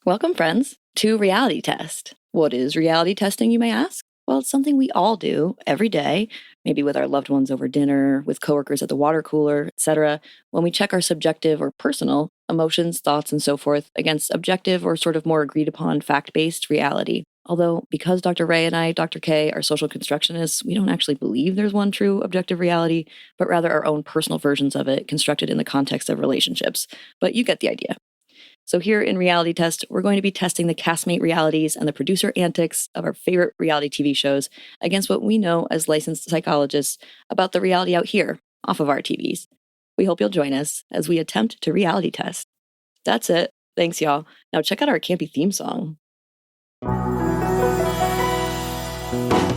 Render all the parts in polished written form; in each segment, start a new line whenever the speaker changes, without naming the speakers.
Welcome, friends, to Reality Test. What is reality testing, you may ask? Well, it's something we all do every day, maybe with our loved ones over dinner, with coworkers at the water cooler, etc., when we check our subjective or personal emotions, thoughts, and so forth against objective or sort of more agreed upon fact-based reality. Although, because Dr. Ray and I, Dr. Kay, are social constructionists, we don't actually believe there's one true objective reality, but rather our own personal versions of it constructed in the context of relationships. But you get the idea. So here in Reality Test, we're going to be testing the castmate realities and the producer antics of our favorite reality TV shows against what we know as licensed psychologists about the reality out here, off of our TVs. We hope you'll join us as we attempt to reality test. That's it. Thanks, y'all. Now check out our campy theme song.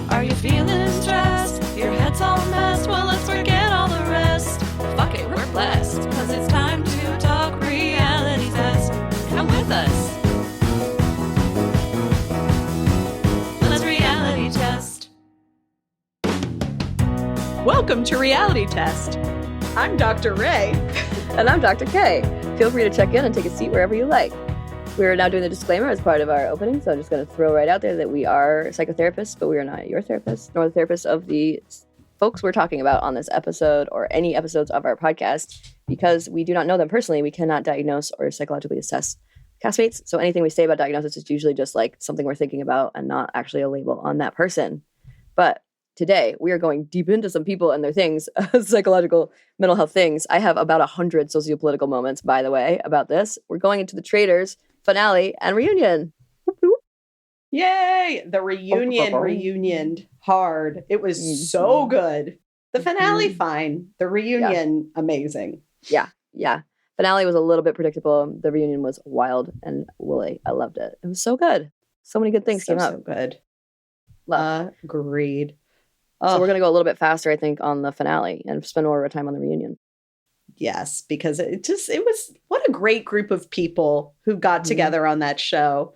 Are you feeling stressed? Your head's all messed? Well, let's forget all the rest. Fuck it, we're blessed, because it's time to talk reality test. Come with us. Let's reality test.
Welcome to Reality Test. I'm Dr. Ray.
And I'm Dr. Kay. Feel free to check in and take a seat wherever you like. We're now doing the disclaimer as part of our opening, so I'm just going to throw right out there that we are psychotherapists, but we are not your therapist, nor the therapist of the folks we're talking about on this episode or any episodes of our podcast. Because we do not know them personally, we cannot diagnose or psychologically assess castmates. So anything we say about diagnosis is usually just like something we're thinking about and not actually a label on that person. But today, we are going deep into some people and their things, psychological, mental health things. I have about 100 sociopolitical moments, by the way, about this. We're going into the Traitors finale and reunion.
Yay! The reunioned hard. It was so good. The finale, fine. The reunion, amazing.
Yeah. Finale was a little bit predictable. The reunion was wild and woolly. I loved it. It was so good. So many good things came out.
So good.
Love.
Agreed.
So we're going to go a little bit faster, I think, on the finale and spend more time on the reunion.
Yes, because it was, what a great group of people who got together on that show.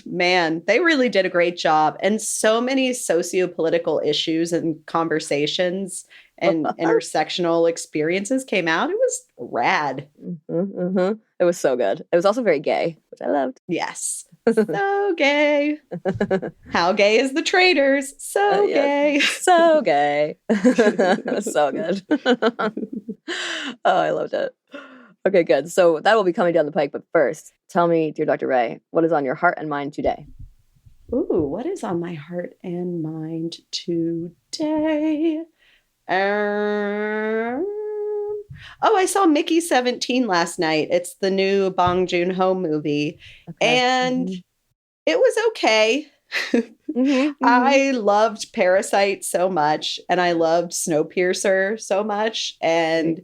Man, they really did a great job. And so many sociopolitical issues and conversations and intersectional experiences came out. It was rad.
It was so good. It was also very gay, which I loved.
Yes. So gay. How gay is the Traitors? So gay.
So gay. It was so good. Oh, I loved it. Okay, good. So that will be coming down the pike. But first, tell me, dear Dr. Ray, what is on your heart and mind today?
Ooh, what is on my heart and mind today? I saw Mickey 17 last night. It's the new Bong Joon-ho movie. Okay. And it was okay. I loved Parasite so much, and I loved Snowpiercer so much. And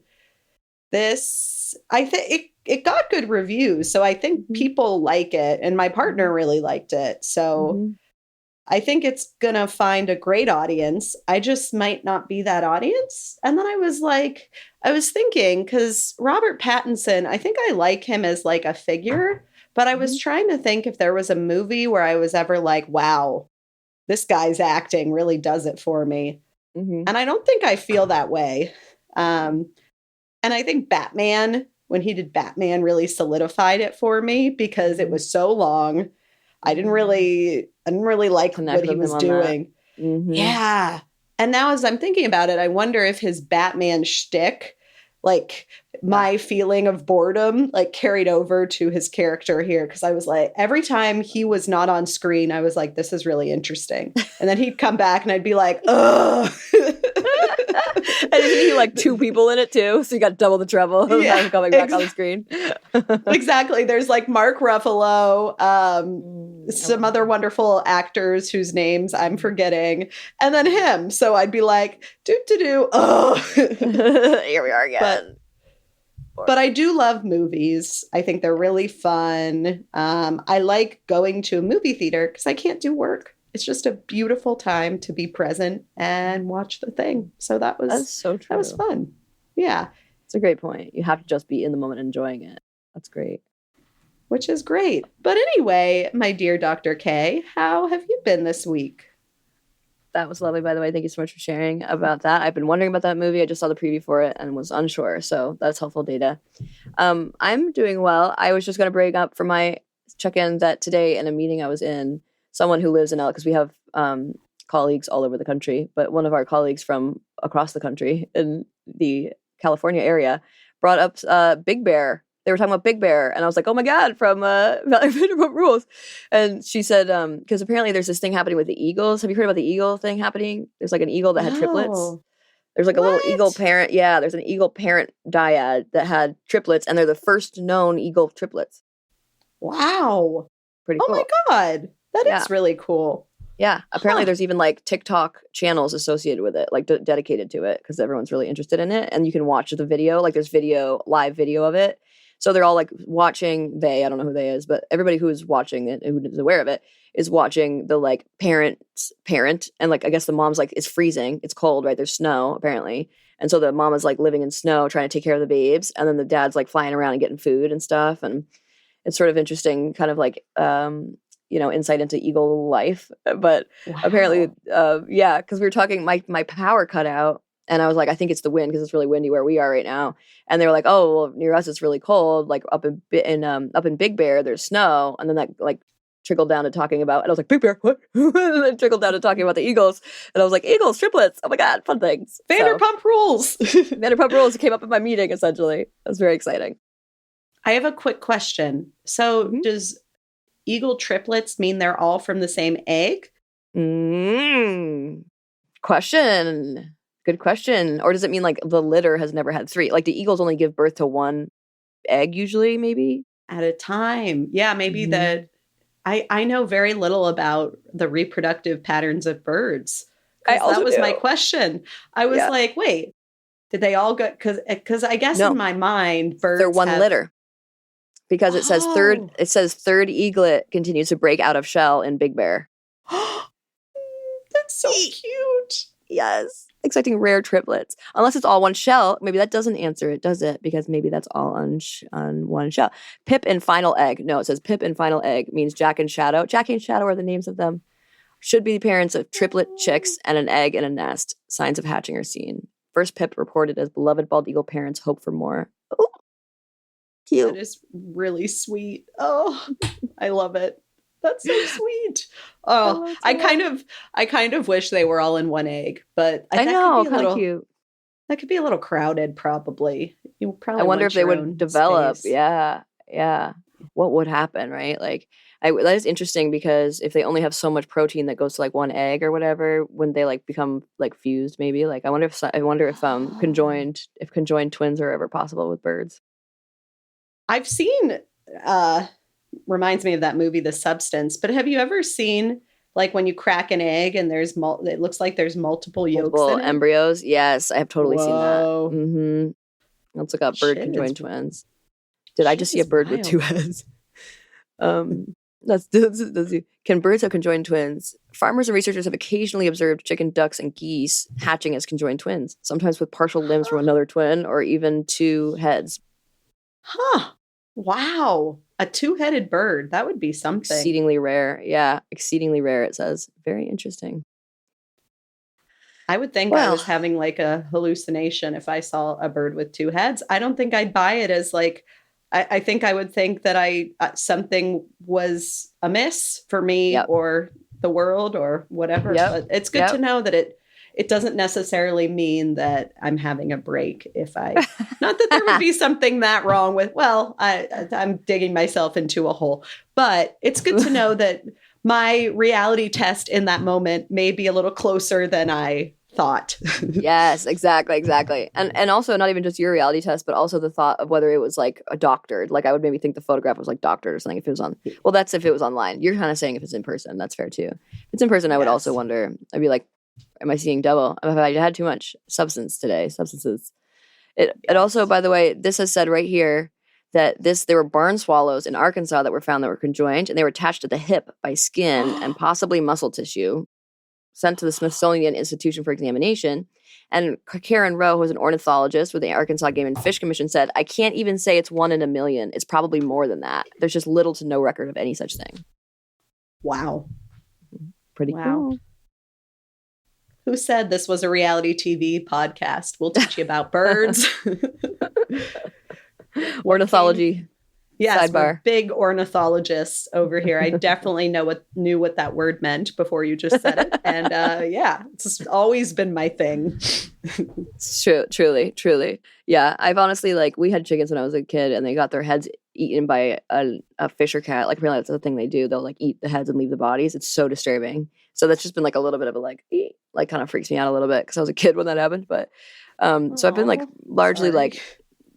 this, I think it got good reviews. So I think people like it, and my partner really liked it. So I think it's going to find a great audience. I just might not be that audience. And then I was thinking, because Robert Pattinson, I think I like him as like a figure, but I was trying to think if there was a movie where I was ever like, wow, this guy's acting really does it for me. And I don't think I feel that way. And I think Batman, when he did Batman, really solidified it for me because it was so long. I didn't really like what he was doing. Yeah. And now as I'm thinking about it, I wonder if his Batman shtick, like my feeling of boredom, like carried over to his character here. Cause I was like, every time he was not on screen, I was like, this is really interesting. And then he'd come back and I'd be like, ugh.
And isn't he like two people in it too? So you got double the trouble of him coming back on the screen.
Exactly. There's like Mark Ruffalo, some other wonderful actors whose names I'm forgetting, and then him. So I'd be like, oh.
Here we are again.
But I do love movies. I think they're really fun. I like going to a movie theater because I can't do work. It's just a beautiful time to be present and watch the thing. So that's so true. That was fun. Yeah.
It's a great point. You have to just be in the moment enjoying it. That's great.
Which is great. But anyway, my dear Dr. Kay, how have you been this week?
That was lovely, by the way. Thank you so much for sharing about that. I've been wondering about that movie. I just saw the preview for it and was unsure. So that's helpful data. I'm doing well. I was just going to bring up for my check in that today in a meeting I was in, someone who lives in LA, because we have colleagues all over the country, but one of our colleagues from across the country in the California area brought up Big Bear. They were talking about Big Bear, and I was like, oh my God, from Vanderpump Rules. And she said, because apparently there's this thing happening with the eagles. Have you heard about the eagle thing happening? There's like an eagle that had triplets. There's like a little eagle parent. Yeah, there's an eagle parent dyad that had triplets, and they're the first known eagle triplets.
Wow.
Pretty cool.
Oh my God. That is really cool.
Yeah. Apparently there's even like TikTok channels associated with it, like dedicated to it, because everyone's really interested in it. And you can watch the video, like there's live video of it. So they're all like watching, I don't know who they is, but everybody who is watching it, who is aware of it, is watching the like parent. And like, I guess the mom's like, it's freezing. It's cold, right? There's snow apparently. And so the mom is like living in snow, trying to take care of the babes. And then the dad's like flying around and getting food and stuff. And it's sort of interesting kind of like, insight into eagle life. But apparently, because we were talking, my power cut out. And I was like, I think it's the wind because it's really windy where we are right now. And they were like, oh, well, near us it's really cold. Like up in Big Bear, there's snow. And then that like trickled down to talking about, and I was like, Big Bear, what? And then trickled down to talking about the eagles. And I was like, eagles, triplets. Oh my God, fun things.
Vanderpump Rules.
Vanderpump Rules came up in my meeting, essentially. It was very exciting.
I have a quick question. So does eagle triplets mean they're all from the same egg?
Question. Good question. Or does it mean like the litter has never had three? Like the eagles only give birth to one egg usually, maybe?
At a time. Yeah, maybe that. I know very little about the reproductive patterns of birds. That was my question. I was like, wait, did they all go? Because I guess in my mind, birds
they're one litter. Because it says third eaglet continues to break out of shell in Big Bear.
That's so cute.
Yes. Expecting rare triplets. Unless it's all one shell. Maybe that doesn't answer it, does it? Because maybe that's all on one shell. Pip and final egg. No, it says Pip and final egg means Jack and Shadow. Jackie and Shadow are the names of them. Should be the parents of triplet chicks and an egg in a nest. Signs of hatching are seen. First Pip reported as beloved bald eagle parents hope for more. Ooh. Cute.
That is really sweet. Oh, I love it. That's so sweet. Oh, I kind of wish they were all in one egg, but
I know, kind of cute.
That could be a little crowded, probably. You probably.
I wonder if they would develop. Space. Yeah. What would happen, right? Like, that is interesting because if they only have so much protein that goes to like one egg or whatever, when they like become like fused, maybe. Like, I wonder if conjoined twins are ever possible with birds.
I've seen. Reminds me of that movie, The Substance. But have you ever seen like when you crack an egg and there's it looks like there's multiple yolks in it?
Embryos? Yes, I have totally seen that. Mm-hmm. Let's look up bird conjoined twins. Did I just see a bird with two heads? That's can birds have conjoined twins? Farmers and researchers have occasionally observed chicken, ducks, and geese hatching as conjoined twins, sometimes with partial limbs from another twin or even two heads.
Huh. Wow. A two-headed bird. That would be something.
Exceedingly rare. Yeah. Exceedingly rare, it says. Very interesting.
I would think I was having like a hallucination if I saw a bird with two heads. I don't think I'd buy it as like, I think I would think that something was amiss for me or the world or whatever. But it's good to know that it doesn't necessarily mean that I'm having a break if not that there would be something that wrong with, I'm digging myself into a hole, but it's good to know that my reality test in that moment may be a little closer than I thought.
Yes, exactly. And also not even just your reality test, but also the thought of whether it was like a doctored, like I would maybe think the photograph was like doctored or something if it was that's if it was online. You're kind of saying if it's in person, that's fair too. If it's in person, I would also wonder, I'd be like, am I seeing double? Have I had too much substances? It also, by the way, this has said right here that there were barn swallows in Arkansas that were found that were conjoined, and they were attached to the hip by skin and possibly muscle tissue, sent to the Smithsonian Institution for examination. And Karen Rowe, who was an ornithologist with the Arkansas Game and Fish Commission, said, I can't even say it's 1 in a million. It's probably more than that. There's just little to no record of any such thing.
Wow.
Pretty cool.
Who said this was a reality TV podcast? We'll teach you about birds.
Ornithology.
Yes,
Sidebar.
we're big ornithologists over here. I definitely knew what that word meant before you just said it. And yeah, it's always been my thing.
It's true, truly. Yeah, I've honestly, like, we had chickens when I was a kid and they got their heads eaten by a fisher cat. Like, apparently that's the thing they do. They'll like eat the heads and leave the bodies. It's so disturbing. So that's just been like a little bit of a like kind of freaks me out a little bit because I was a kid when that happened. But so I've been like largely like,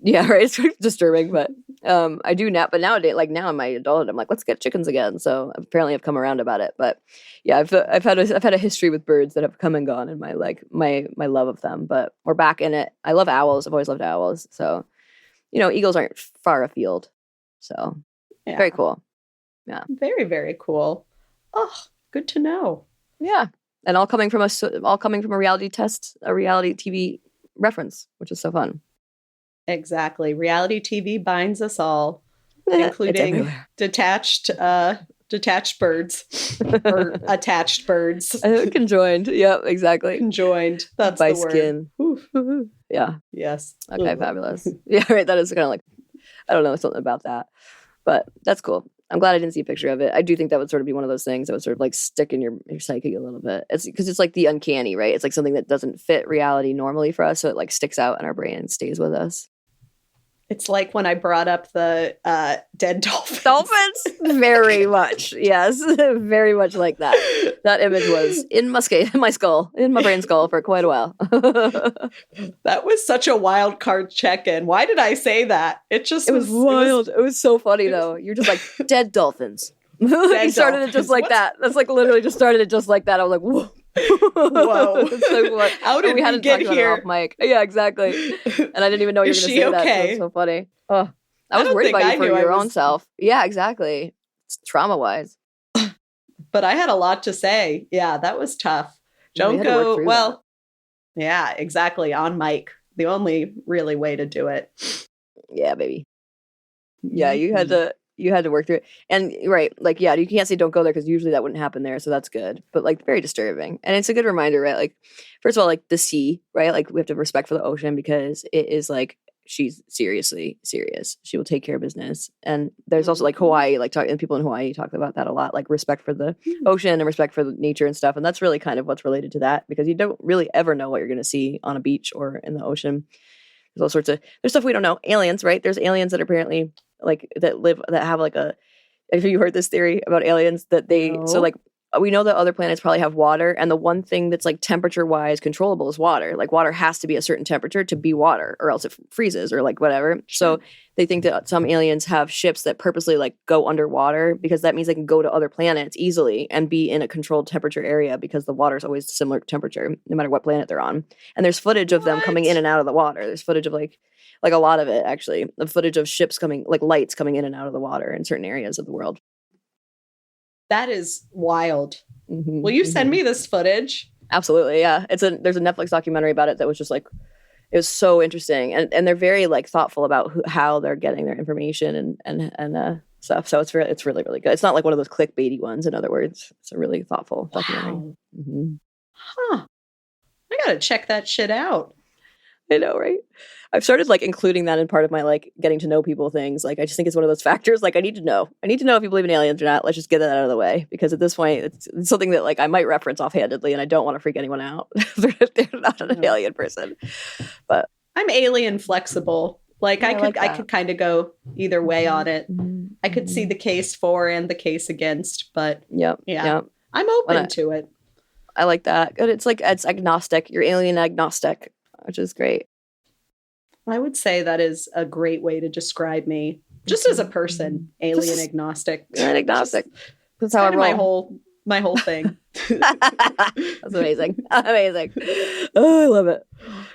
yeah, right. It's disturbing, but I do now. But nowadays, like now in my adulthood, I'm like, let's get chickens again. So apparently, I've come around about it. But yeah, I've had a history with birds that have come and gone in my like my love of them. But we're back in it. I love owls. I've always loved owls. So eagles aren't far afield. So very cool. Yeah,
very, very cool. Oh, good to know.
Yeah, and all coming from a reality test, a reality TV reference, which is so fun.
Exactly. Reality TV binds us all, including detached birds or attached birds.
Conjoined. Yep, exactly.
Conjoined. That's
by
the word.
Skin. Yeah.
Yes.
Okay, fabulous. Yeah, right. That is kind of like, I don't know, something about that. But that's cool. I'm glad I didn't see a picture of it. I do think that would sort of be one of those things that would sort of like stick in your psyche a little bit. It's because it's like the uncanny, right? It's like something that doesn't fit reality normally for us. So it like sticks out in our brain and stays with us.
It's like when I brought up the dead dolphins.
Dolphins? Very much. Yes. Very much like that. That image was in my brain skull for quite a while.
That was such a wild card check-in. Why did I say that? It was
wild. It was so funny though. You're just like, dead dolphins. You started it just like that. That's like literally just started it just like that. I was like, whoa.
Whoa.
So
how did we get here?
Off mic. Yeah, exactly. And I didn't even know you were going to say that. So it was so funny. Oh, I was worried about you for your own self. Yeah, exactly. It's trauma-wise.
But I had a lot to say. Yeah, that was tough. Don't go, well, yeah, exactly. On mic. The only really way to do it.
Yeah, baby. Yeah, you had to work through it. And right, like, yeah, you can't say don't go there because usually that wouldn't happen there. So that's good. But like very disturbing. And it's a good reminder, right? Like, first of all, like the sea, right? Like we have to have respect for the ocean because it is like, she's seriously serious. She will take care of business. And there's also like Hawaii, like and people in Hawaii talk about that a lot, like respect for the ocean and respect for the nature and stuff. And that's really kind of what's related to that because you don't really ever know what you're going to see on a beach or in the ocean. There's all sorts of, there's stuff we don't know. Aliens, right? There's aliens that apparently like that have like have you heard this theory about aliens that so like we know that other planets probably have water, and the one thing that's like temperature wise controllable is water. Like water has to be a certain temperature to be water or else it freezes or like whatever. Sure. So they think that some aliens have ships that purposely like go underwater because that means they can go to other planets easily and be in a controlled temperature area because the water is always similar temperature no matter what planet they're on. And there's footage of them coming in and out of the water. There's footage of like a lot of it actually, the footage of ships coming, like lights coming in and out of the water in certain areas of the world.
That is wild. Mm-hmm. Will you send me this footage?
Absolutely, yeah. There's a Netflix documentary about it that was just like, it was so interesting, and they're very like thoughtful about how they're getting their information and stuff. So it's really really good. It's not like one of those clickbaity ones. In other words, it's a really thoughtful documentary.
Wow. Mm-hmm. Huh. I gotta check that shit out.
I know, right? I've started like including that in part of my like getting to know people things. Like I just think it's one of those factors. Like I need to know if you believe in aliens or not. Let's just get that out of the way because at this point it's something that like I might reference offhandedly, and I don't want to freak anyone out if they're not an alien person. But
I'm alien flexible. Like I could kind of go either way on it. Mm-hmm. I could see the case for and the case against, but yeah. I'm open to it.
I like that. It's like it's agnostic. You're alien agnostic, which is great.
I would say that is a great way to describe me, just as a person, alien agnostic.
Alien agnostic. That's how I roll.
My whole thing.
That's amazing. Amazing. Oh, I love it.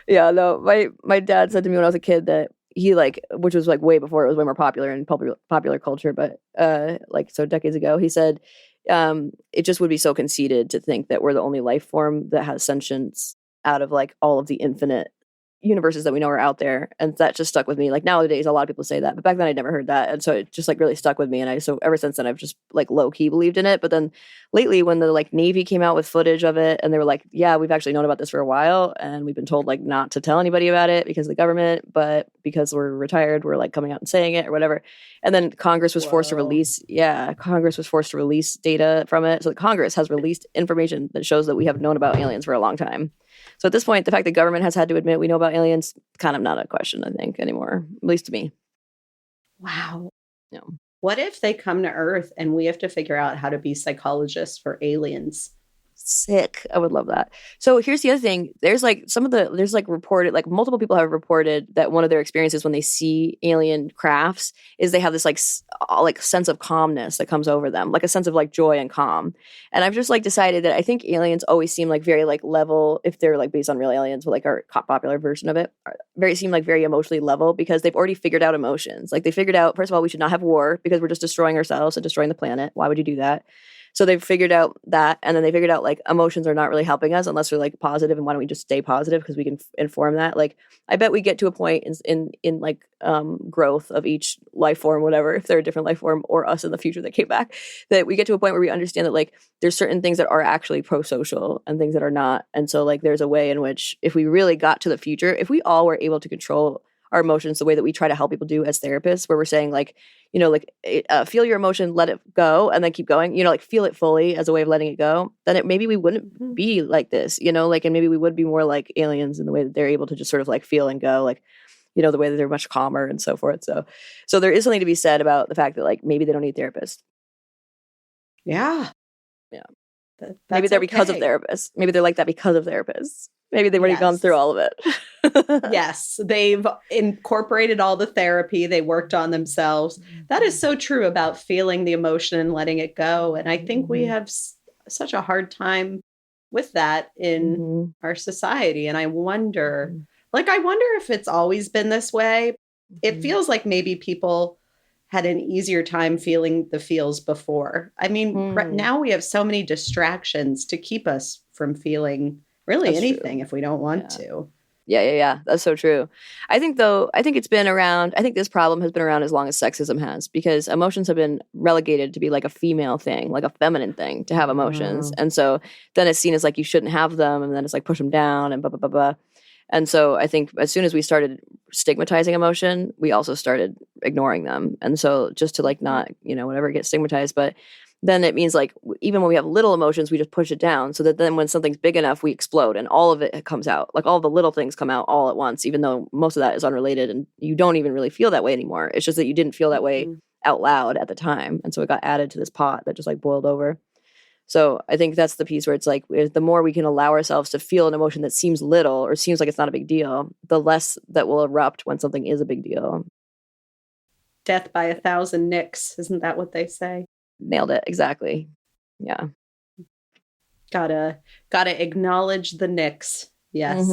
Yeah, no, my dad said to me when I was a kid that he like, which was like way before it was way more popular in popular culture, but like so decades ago, he said it just would be so conceited to think that we're the only life form that has sentience out of like all of the infinite universes that we know are out there. And that just stuck with me. Like nowadays, a lot of people say that, but back then I'd never heard that. And so it just like really stuck with me. And so ever since then, I've just like low key believed in it. But then lately when the like Navy came out with footage of it and they were like, yeah, we've actually known about this for a while. And we've been told like not to tell anybody about it because of the government, but because we're retired, we're like coming out and saying it or whatever. And then Congress was forced to release, Congress was forced to release data from it. So the Congress has released information that shows that we have known about aliens for a long time. So at this point, the fact that government has had to admit we know about aliens, kind of not a question, I think, anymore, at least to me.
Wow.
Yeah.
What if they come to Earth and we have to figure out how to be psychologists for aliens?
Sick. I would love that. So here's the other thing. There's reported, like multiple people have reported that one of their experiences when they see alien crafts is they have this like sense of calmness that comes over them, like a sense of like joy and calm. And I've just like decided that I think aliens always seem like very like level, if they're like based on real aliens, but like our popular version of it, seem like very emotionally level because they've already figured out emotions. Like they figured out, first of all, we should not have war because we're just destroying ourselves and destroying the planet. Why would you do that? So they've figured out that, and then they figured out like emotions are not really helping us unless we're like positive, and why don't we just stay positive because we can inform that. Like I bet we get to a point in growth of each life form, whatever, if they're a different life form or us in the future that came back, that we get to a point where we understand that like there's certain things that are actually pro-social and things that are not. And so like there's a way in which if we really got to the future, if we all were able to control our emotions the way that we try to help people do as therapists, where we're saying like, you know, like feel your emotion, let it go, and then keep going, you know, like feel it fully as a way of letting it go, then maybe we wouldn't be like this, you know, like, and maybe we would be more like aliens in the way that they're able to just sort of like feel and go, like, you know, the way that they're much calmer and so forth. So there is something to be said about the fact that like maybe they don't need therapists.
Yeah.
Maybe they're because of therapists. Maybe they're like that because of therapists. Maybe they've already gone through all of it.
Yes, they've incorporated all the therapy. They worked on themselves. That is so true about feeling the emotion and letting it go. And I think we have such a hard time with that in our society. And I wonder, if it's always been this way. It feels like maybe people had an easier time feeling the feels before. I mean, now we have so many distractions to keep us from feeling really That's anything true. If we don't want to.
Yeah. That's so true. I think it's been around. I think this problem has been around as long as sexism has, because emotions have been relegated to be like a female thing, like a feminine thing to have emotions. And so then it's seen as like you shouldn't have them, and then it's like push them down and blah, blah, blah, blah. And so I think as soon as we started stigmatizing emotion, we also started ignoring them. And so just to like not, you know, whatever, get stigmatized, but then it means like even when we have little emotions, we just push it down so that then when something's big enough, we explode and all of it comes out. Like all the little things come out all at once, even though most of that is unrelated and you don't even really feel that way anymore. It's just that you didn't feel that way out loud at the time. And so it got added to this pot that just like boiled over. So I think that's the piece where it's like the more we can allow ourselves to feel an emotion that seems little or seems like it's not a big deal, the less that will erupt when something is a big deal.
Death by 1,000 nicks. Isn't that what they say?
Nailed it. Exactly. Yeah.
Gotta acknowledge the nicks. Yes.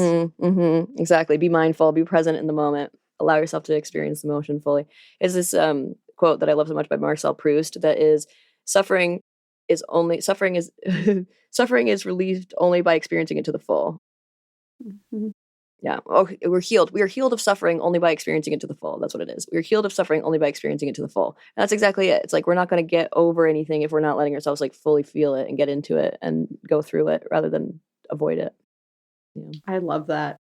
Exactly. Be mindful, be present in the moment, allow yourself to experience emotion fully. Is this quote that I love so much by Marcel Proust that is suffering is relieved only by experiencing it to the full. Yeah. Oh, we're healed. We are healed of suffering only by experiencing it to the full. That's what it is. We're healed of suffering only by experiencing it to the full. And that's exactly it. It's like we're not going to get over anything if we're not letting ourselves like fully feel it and get into it and go through it rather than avoid it. Yeah.
I love that.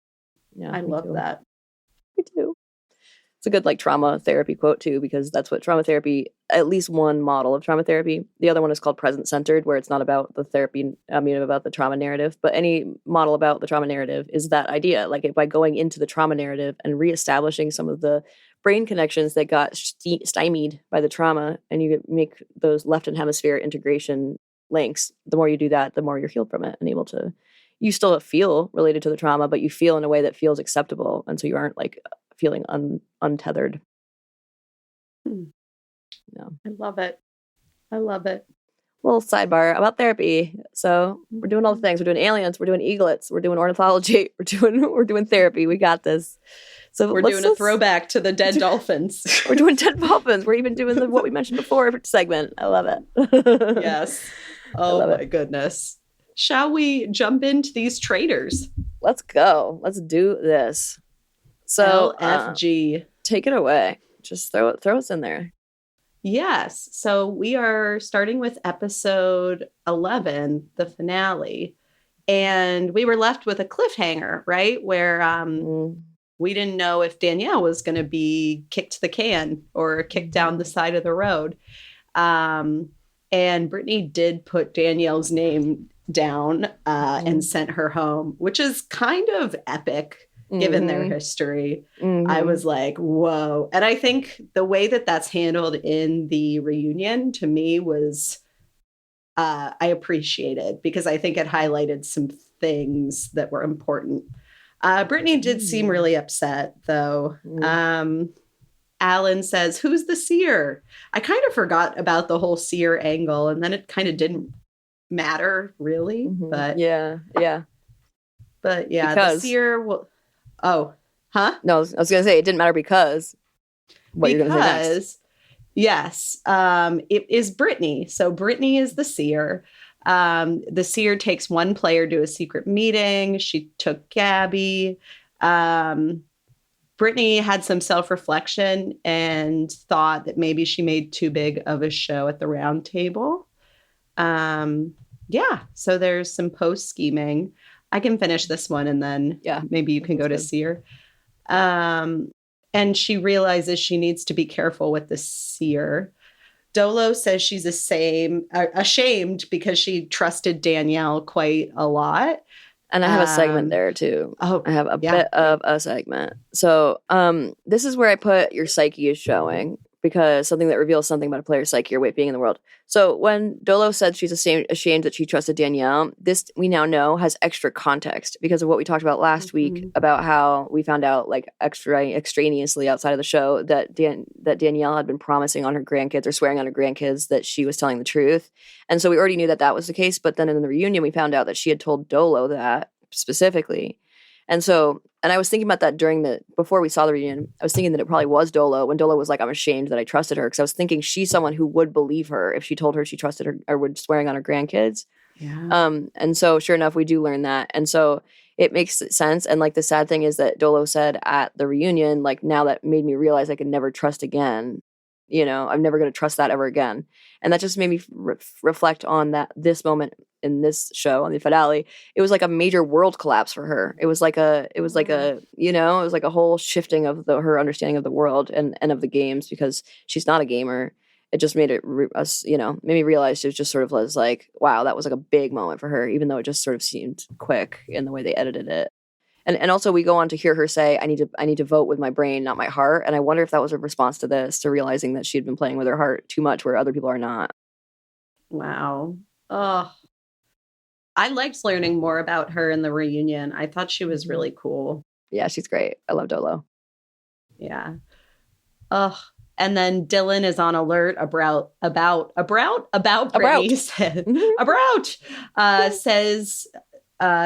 Yeah,
I love that.
Me too. It's a good like trauma therapy quote too, because that's what trauma therapy, at least one model of trauma therapy. The other one is called present centered, where it's not about the therapy, about the trauma narrative, but any model about the trauma narrative is that idea. Like by going into the trauma narrative and reestablishing some of the brain connections that got stymied by the trauma, and you make those left hemisphere integration links. The more you do that, the more you're healed from it and able to, you still feel related to the trauma, but you feel in a way that feels acceptable. And so you aren't like feeling untethered.
No. I love it.
Little sidebar about therapy. So we're doing all the things. We're doing aliens. We're doing eaglets. We're doing ornithology. We're doing therapy. We got this. So
we're doing a throwback to the dead dolphins.
We're doing dead dolphins. We're even doing what we mentioned before segment. I love it.
Yes. Oh my goodness. Shall we jump into these traitors?
Let's go. Let's do this. So
LFG.
Take it away. Just throw us in there.
Yes. So we are starting with episode 11, the finale. And we were left with a cliffhanger, right? Where we didn't know if Danielle was going to be kicked to the can or kicked down the side of the road. And Brittany did put Danielle's name down and sent her home, which is kind of epic given their history. I was like, whoa. And I think the way that that's handled in the reunion to me was, I appreciated, because I think it highlighted some things that were important. Brittany did seem really upset, though. Alan says, who's the seer? I kind of forgot about the whole seer angle, and then it kind of didn't matter, really. But
yeah.
But yeah,
because...
the seer will... Oh, huh?
No, I was going to say it didn't matter because... What you're going to say next.
Yes, it is Brittany. So Brittany is the seer. The seer takes one player to a secret meeting. She took Gabby. Brittany had some self-reflection and thought that maybe she made too big of a show at the round table. Yeah, so there's some post-scheming. I can finish this one and then maybe you can go to seer. And she realizes she needs to be careful with the seer. Dolo says she's ashamed because she trusted Danielle quite a lot.
And I have a segment there too. I have a bit of a segment. So this is where I put your psyche is showing, because something that reveals something about a player's psyche or way of being in the world. So when Dolo said she's ashamed that she trusted Danielle, this we now know has extra context because of what we talked about last week about how we found out, like, extraneously outside of the show that Danielle had been promising on her grandkids or swearing on her grandkids that she was telling the truth. And so we already knew that that was the case. But then in the reunion, we found out that she had told Dolo that specifically. And I was thinking about that before we saw the reunion. I was thinking that it probably was Dolo when Dolo was like, I'm ashamed that I trusted her. Because I was thinking she's someone who would believe her if she told her she trusted her or would swearing on her grandkids. Yeah. And so sure enough, we do learn that. And so it makes sense. And like the sad thing is that Dolo said at the reunion, like, now that made me realize I could never trust again. You know, I'm never going to trust that ever again. And that just made me reflect on this moment in this show on the finale. It was like a major world collapse for her. It was like a whole shifting of her understanding of the world and of the games, because she's not a gamer. It just made made me realize it just sort of was like, wow, that was like a big moment for her, even though it just sort of seemed quick in the way they edited it. And also we go on to hear her say, I need to vote with my brain, not my heart. And I wonder if that was a response to this, to realizing that she had been playing with her heart too much where other people are not.
Wow. Oh, I liked learning more about her in the reunion. I thought she was really cool.
Yeah, she's great. I love Dolo.
Yeah. Oh, and then Dylan is on alert about Brittany says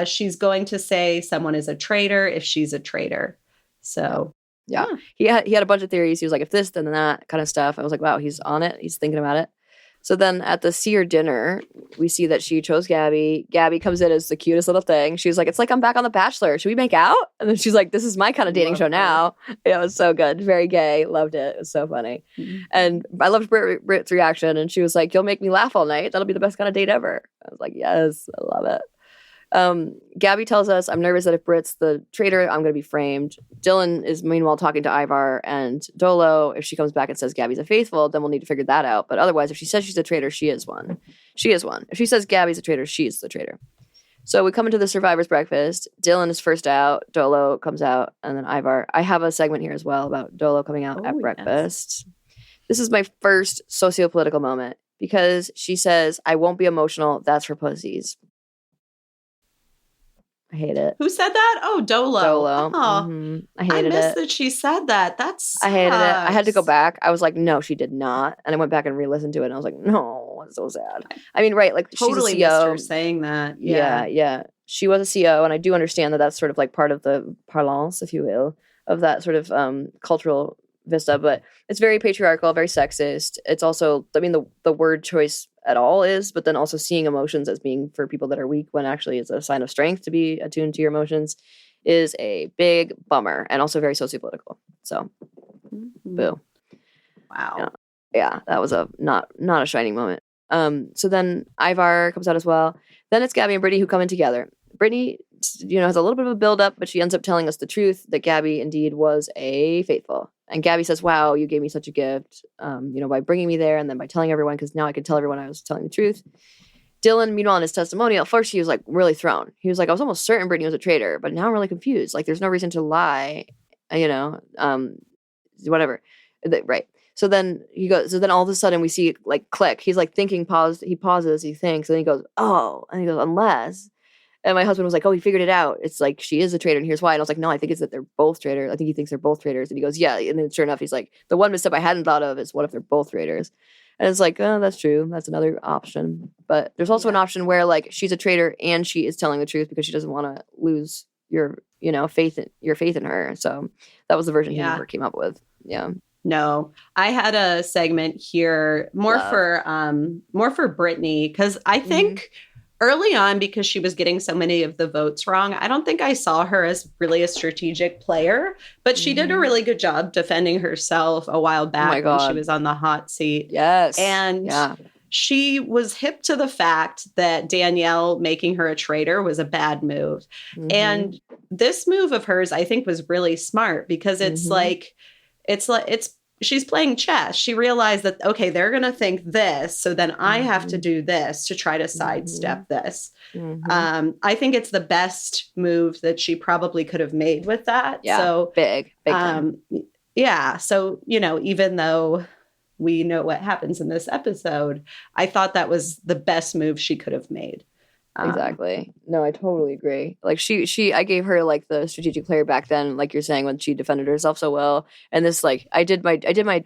she's going to say someone is a traitor if she's a traitor. So
yeah. He had a bunch of theories. He was like, if this, then that kind of stuff. I was like, wow, he's on it. He's thinking about it. So then at the seer dinner, we see that she chose Gabby. Gabby comes in as the cutest little thing. She's like, it's like I'm back on The Bachelor. Should we make out? And then she's like, this is my kind of dating show now. Yeah, it was so good. Very gay. Loved it. It was so funny. And I loved Britt's reaction. And she was like, you'll make me laugh all night. That'll be the best kind of date ever. I was like, yes, I love it. Gabby tells us, I'm nervous that if Britt's the traitor, I'm going to be framed. Dylan is meanwhile talking to Ivar and Dolo. If she comes back and says Gabby's a faithful, then we'll need to figure that out. But otherwise, if she says she's a traitor, she is one. She is one. If she says Gabby's a traitor, she's the traitor. So we come into the survivor's breakfast. Dylan is first out. Dolo comes out. And then Ivar. I have a segment here as well about Dolo coming out at breakfast. This is my first sociopolitical moment because she says, I won't be emotional. That's for pussies. I hate it.
Who said that? Oh, Dolo.
Dolo.
Oh,
I hated it.
I missed that she said that.
I hated it. I had to go back. I was like, no, she did not. And I went back and re-listened to it. And I was like, no, it's so sad. I mean, right. Like,
totally
she's a CO.
Missed her saying that.
Yeah. She was a CO. And I do understand that that's sort of like part of the parlance, if you will, of that sort of cultural vista. But it's very patriarchal, very sexist. It's also, I mean, the word choice at all is, but then also seeing emotions as being for people that are weak when actually it's a sign of strength to be attuned to your emotions is a big bummer and also very sociopolitical. So, boo.
Wow.
Yeah, that was not a shining moment. So then Ivar comes out as well. Then it's Gabby and Brittany who come in together. Brittany, has a little bit of a build-up, but she ends up telling us the truth that Gabby indeed was a faithful. And Gabby says, wow, you gave me such a gift, by bringing me there and then by telling everyone, because now I could tell everyone I was telling the truth. Dylan, meanwhile, in his testimonial, at first he was like really thrown. He was like, I was almost certain Brittany was a traitor, but now I'm really confused. Like, there's no reason to lie, whatever. Right. So then all of a sudden we see like click. He's like thinking, he pauses, he thinks, and then he goes, oh, and he goes, unless. And my husband was like, oh, he figured it out. It's like, she is a traitor, and here's why. And I was like, no, I think it's that they're both traitors. I think he thinks they're both traitors. And he goes, yeah. And then sure enough, he's like, the one misstep I hadn't thought of is what if they're both traitors? And it's like, oh, that's true. That's another option. But there's also an option where like she's a traitor and she is telling the truth because she doesn't want to lose your faith in her. So that was the version he never came up with. Yeah.
No, I had a segment here more for Brittany, because I think early on, because she was getting so many of the votes wrong, I don't think I saw her as really a strategic player, but she did a really good job defending herself a while back when she was on the hot seat.
Yes.
And she was hip to the fact that Danielle making her a traitor was a bad move. And this move of hers, I think, was really smart, because it's she's playing chess. She realized that, okay, they're going to think this, so then I have to do this to try to sidestep this. I think it's the best move that she probably could have made with that.
Yeah,
so
big time.
Yeah. So, even though we know what happens in this episode, I thought that was the best move she could have made.
Exactly. No, I totally agree. Like I gave her like the strategic player back then, like you're saying, when she defended herself so well. And this, like, I did my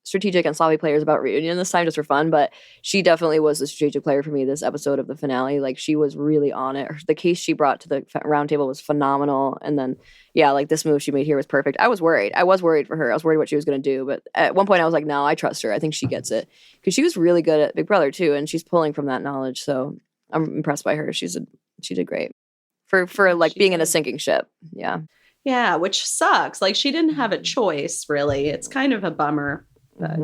strategic and sloppy players about reunion this time just for fun, but she definitely was the strategic player for me this episode of the finale. Like, she was really on it. The case she brought to the round table was phenomenal. And then, like this move she made here was perfect. I was worried for her. I was worried what she was going to do. But at one point I was like, no, I trust her. I think she gets it. Because she was really good at Big Brother too. And she's pulling from that knowledge. So I'm impressed by her. She did great for like being in a sinking ship. Yeah,
which sucks. Like, she didn't have a choice, really. It's kind of a bummer. But.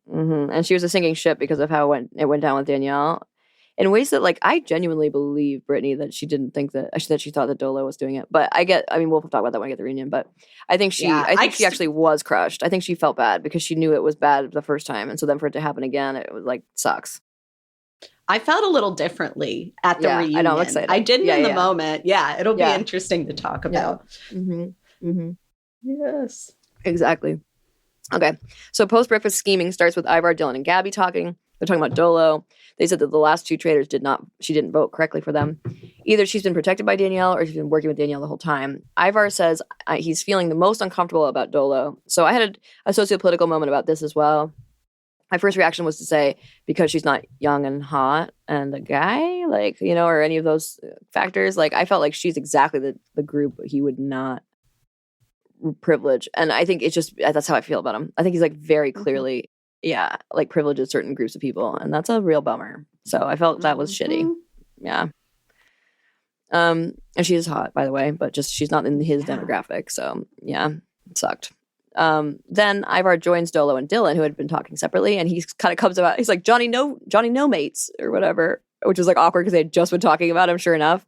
And she was a sinking ship because of how it went down with Danielle, in ways that, like, I genuinely believe Brittany that she didn't think that she thought that Dolo was doing it. But we'll talk about that when I get the reunion. But I think she actually was crushed. I think she felt bad because she knew it was bad the first time, and so then for it to happen again, it was like sucks.
I felt a little differently at the reunion.
I know, I'm excited.
I didn't in the moment. Yeah, it'll be interesting to talk about.
Yes. Exactly. Okay. So post-breakfast scheming starts with Ivar, Dylan, and Gabby talking. They're talking about Dolo. They said that the last two traitors she didn't vote correctly for them. Either she's been protected by Danielle or she's been working with Danielle the whole time. Ivar says he's feeling the most uncomfortable about Dolo. So I had a sociopolitical moment about this as well. My first reaction was to say, because she's not young and hot and a guy, like, or any of those factors, like, I felt like she's exactly the group he would not privilege. And I think it's just, that's how I feel about him. I think he's like very clearly, like privileges certain groups of people. And that's a real bummer. So I felt that was shitty. Yeah. And she is hot, by the way, but just she's not in his demographic. So yeah, it sucked. Then Ivar joins Dolo and Dylan, who had been talking separately, and he kind of comes about, he's like, Johnny no mates or whatever, which was like awkward because they had just been talking about him, sure enough.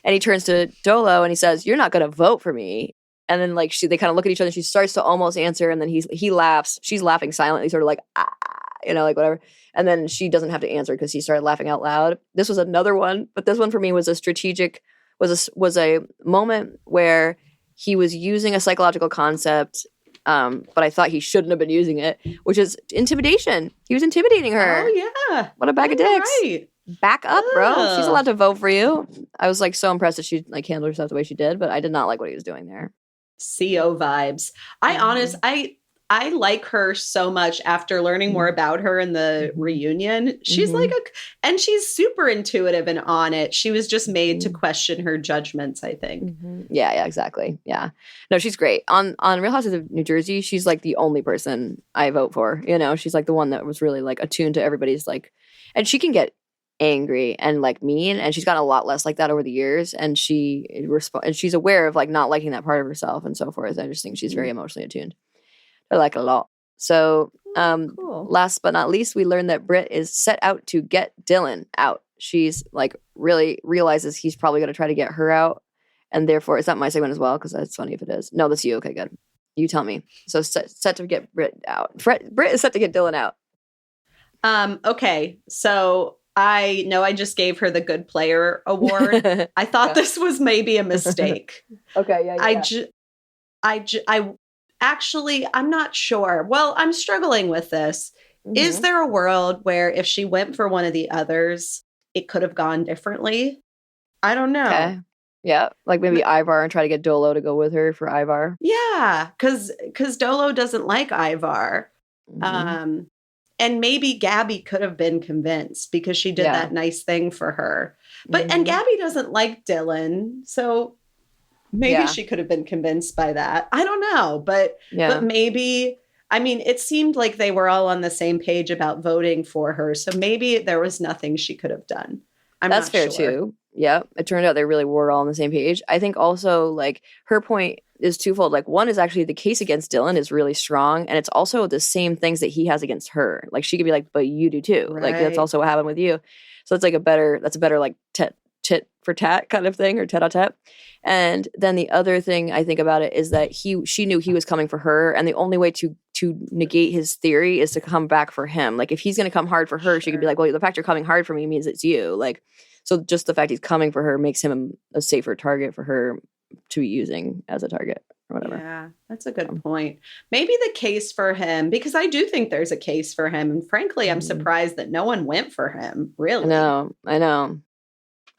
And he turns to Dolo and he says, you're not going to vote for me. And then like they kind of look at each other and she starts to almost answer. And then he laughs. She's laughing silently, sort of like, like whatever. And then she doesn't have to answer because he started laughing out loud. This was another one, but this one for me was was a moment where he was using a psychological concept. But I thought he shouldn't have been using it, which is intimidation. He was intimidating her.
Oh, yeah.
What a bag of dicks.
Right.
Back up, bro. She's allowed to vote for you. I was like so impressed that she like handled herself the way she did, but I did not like what he was doing there.
CO vibes. I like her so much after learning more about her in the reunion. She's and she's super intuitive and on it. She was just made to question her judgments, I think.
Yeah, exactly. Yeah. No, she's great. On Real Houses of New Jersey, she's like the only person I vote for. She's like the one that was really like attuned to everybody's like, and she can get angry and like mean, and she's gotten a lot less like that over the years, and she's aware of like not liking that part of herself and so forth. I just think she's very emotionally attuned. I like it a lot. So
Cool.
last but not least, we learned that Britt is set out to get Dylan out. She's like really realizes he's probably going to try to get her out, and therefore, is that my segment as well? Because that's funny if it is. No, that's you. Okay, good. You tell me. So set to get Britt out. Britt is set to get Dylan out.
Okay, so I know I just gave her the good player award. I thought this was maybe a mistake.
Okay, yeah.
I actually, I'm not sure. Well, I'm struggling with this.
Mm-hmm.
Is there a world where if she went for one of the others, it could have gone differently? I don't know.
Okay. Yeah, like maybe Ivar and try to get Dolo to go with her for Ivar.
Yeah, because Dolo doesn't like Ivar.
Mm-hmm.
And maybe Gabby could have been convinced because she did that nice thing for her. But and Gabby doesn't like Dylan, so maybe she could have been convinced by that. I don't know, but maybe, I mean, it seemed like they were all on the same page about voting for her, so maybe there was nothing she could have done.
That's fair too. Yeah, it turned out they really were all on the same page. I think also like her point is twofold. Like one is actually the case against Dylan is really strong, and it's also the same things that he has against her. Like she could be like, but you do too.
Right.
Like that's also what happened with you. So it's like a better like tit for tat kind of thing, or tete-a-tete. And then the other thing I think about it is that she knew he was coming for her, and the only way to negate his theory is to come back for him. Like if he's going to come hard for her, she could be like, well, the fact you're coming hard for me means it's you. Like, so just the fact he's coming for her makes him a safer target for her to be using as a target or whatever.
Yeah, that's a good point. Maybe the case for him, because I do think there's a case for him. And frankly, I'm surprised that no one went for him, really.
I know.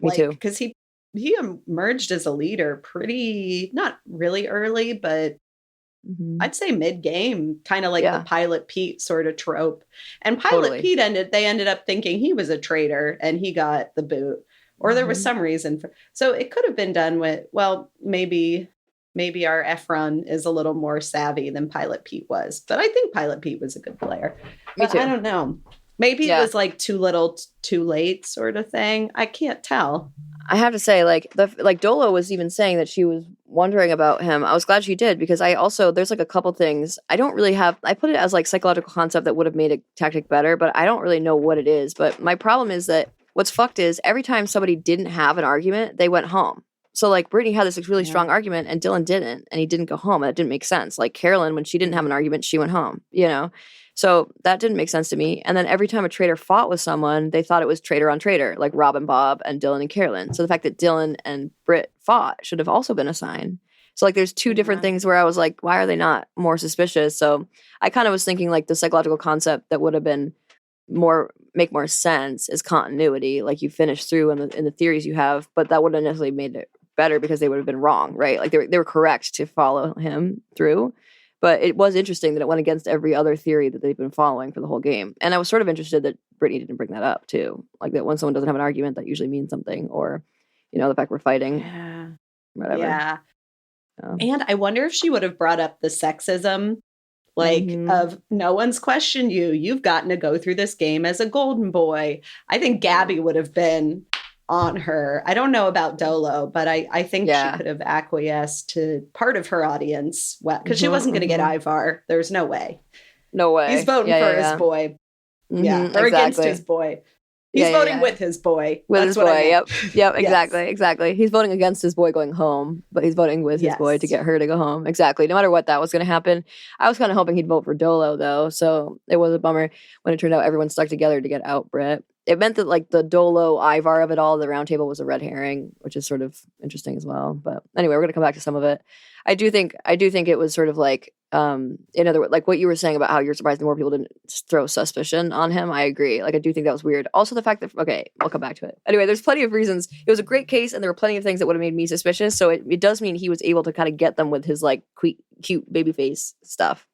Me too.
Because he emerged as a leader pretty, not really early, but I'd say mid-game, kind of like the Pilot Pete sort of trope. And Pilot Pete ended up thinking he was a traitor and he got the boot. Or there was some reason for, so it could have been done with, well, maybe our Efron is a little more savvy than Pilot Pete was. But I think Pilot Pete was a good player.
Me too.
I don't know. Maybe it was like too little, too late sort of thing. I can't tell.
I have to say, like Dolo was even saying that she was wondering about him. I was glad she did, because there's like a couple things. I put it as like psychological concept that would have made a tactic better, but I don't really know what it is. But my problem is that what's fucked is every time somebody didn't have an argument, they went home. So like Brittany had this like, really strong argument and Dylan didn't, and he didn't go home. And it didn't make sense. Like Carolyn, when she didn't have an argument, she went home, you know? So that didn't make sense to me. And then every time a traitor fought with someone, they thought it was traitor on traitor, like Rob and Bob and Dylan and Carolyn. So the fact that Dylan and Britt fought should have also been a sign. So like there's two different things where I was like, why are they not more suspicious? So I kind of was thinking like the psychological concept that would have been make more sense is continuity. Like you finish through in the theories you have, but that wouldn't necessarily made it better because they would have been wrong, right? Like they were correct to follow him through. But it was interesting that it went against every other theory that they've been following for the whole game. And I was sort of interested that Brittany didn't bring that up, too. Like that when someone doesn't have an argument, that usually means something. Or, you know, the fact we're fighting.
Yeah.
Whatever.
Yeah. And I wonder if she would have brought up the sexism, like of no one's questioned you. You've gotten to go through this game as a golden boy. I think Gabby would have been on her. I don't know about Dolo, but I think she could have acquiesced to part of her audience. Well, because she wasn't going to get Ivar. There's no way.
No way.
He's voting for his boy. Yeah. Or against his boy. He's voting with his boy.
With
That's
his boy.
I mean.
Yep. Exactly. He's voting against his boy going home, but he's voting with his boy to get her to go home. Exactly. No matter what that was going to happen. I was kind of hoping he'd vote for Dolo, though. So it was a bummer when it turned out everyone stuck together to get out Britt. It meant that like the Dolo Ivar of it all, the round table was a red herring, which is sort of interesting as well. But anyway, we're going to come back to some of it. I do think it was sort of like, in other words, like what you were saying about how you're surprised more people didn't throw suspicion on him. I agree. Like, I do think that was weird. Also the fact that, okay, I'll come back to it. Anyway, there's plenty of reasons. It was a great case and there were plenty of things that would have made me suspicious. So it does mean he was able to kind of get them with his like cute baby face stuff.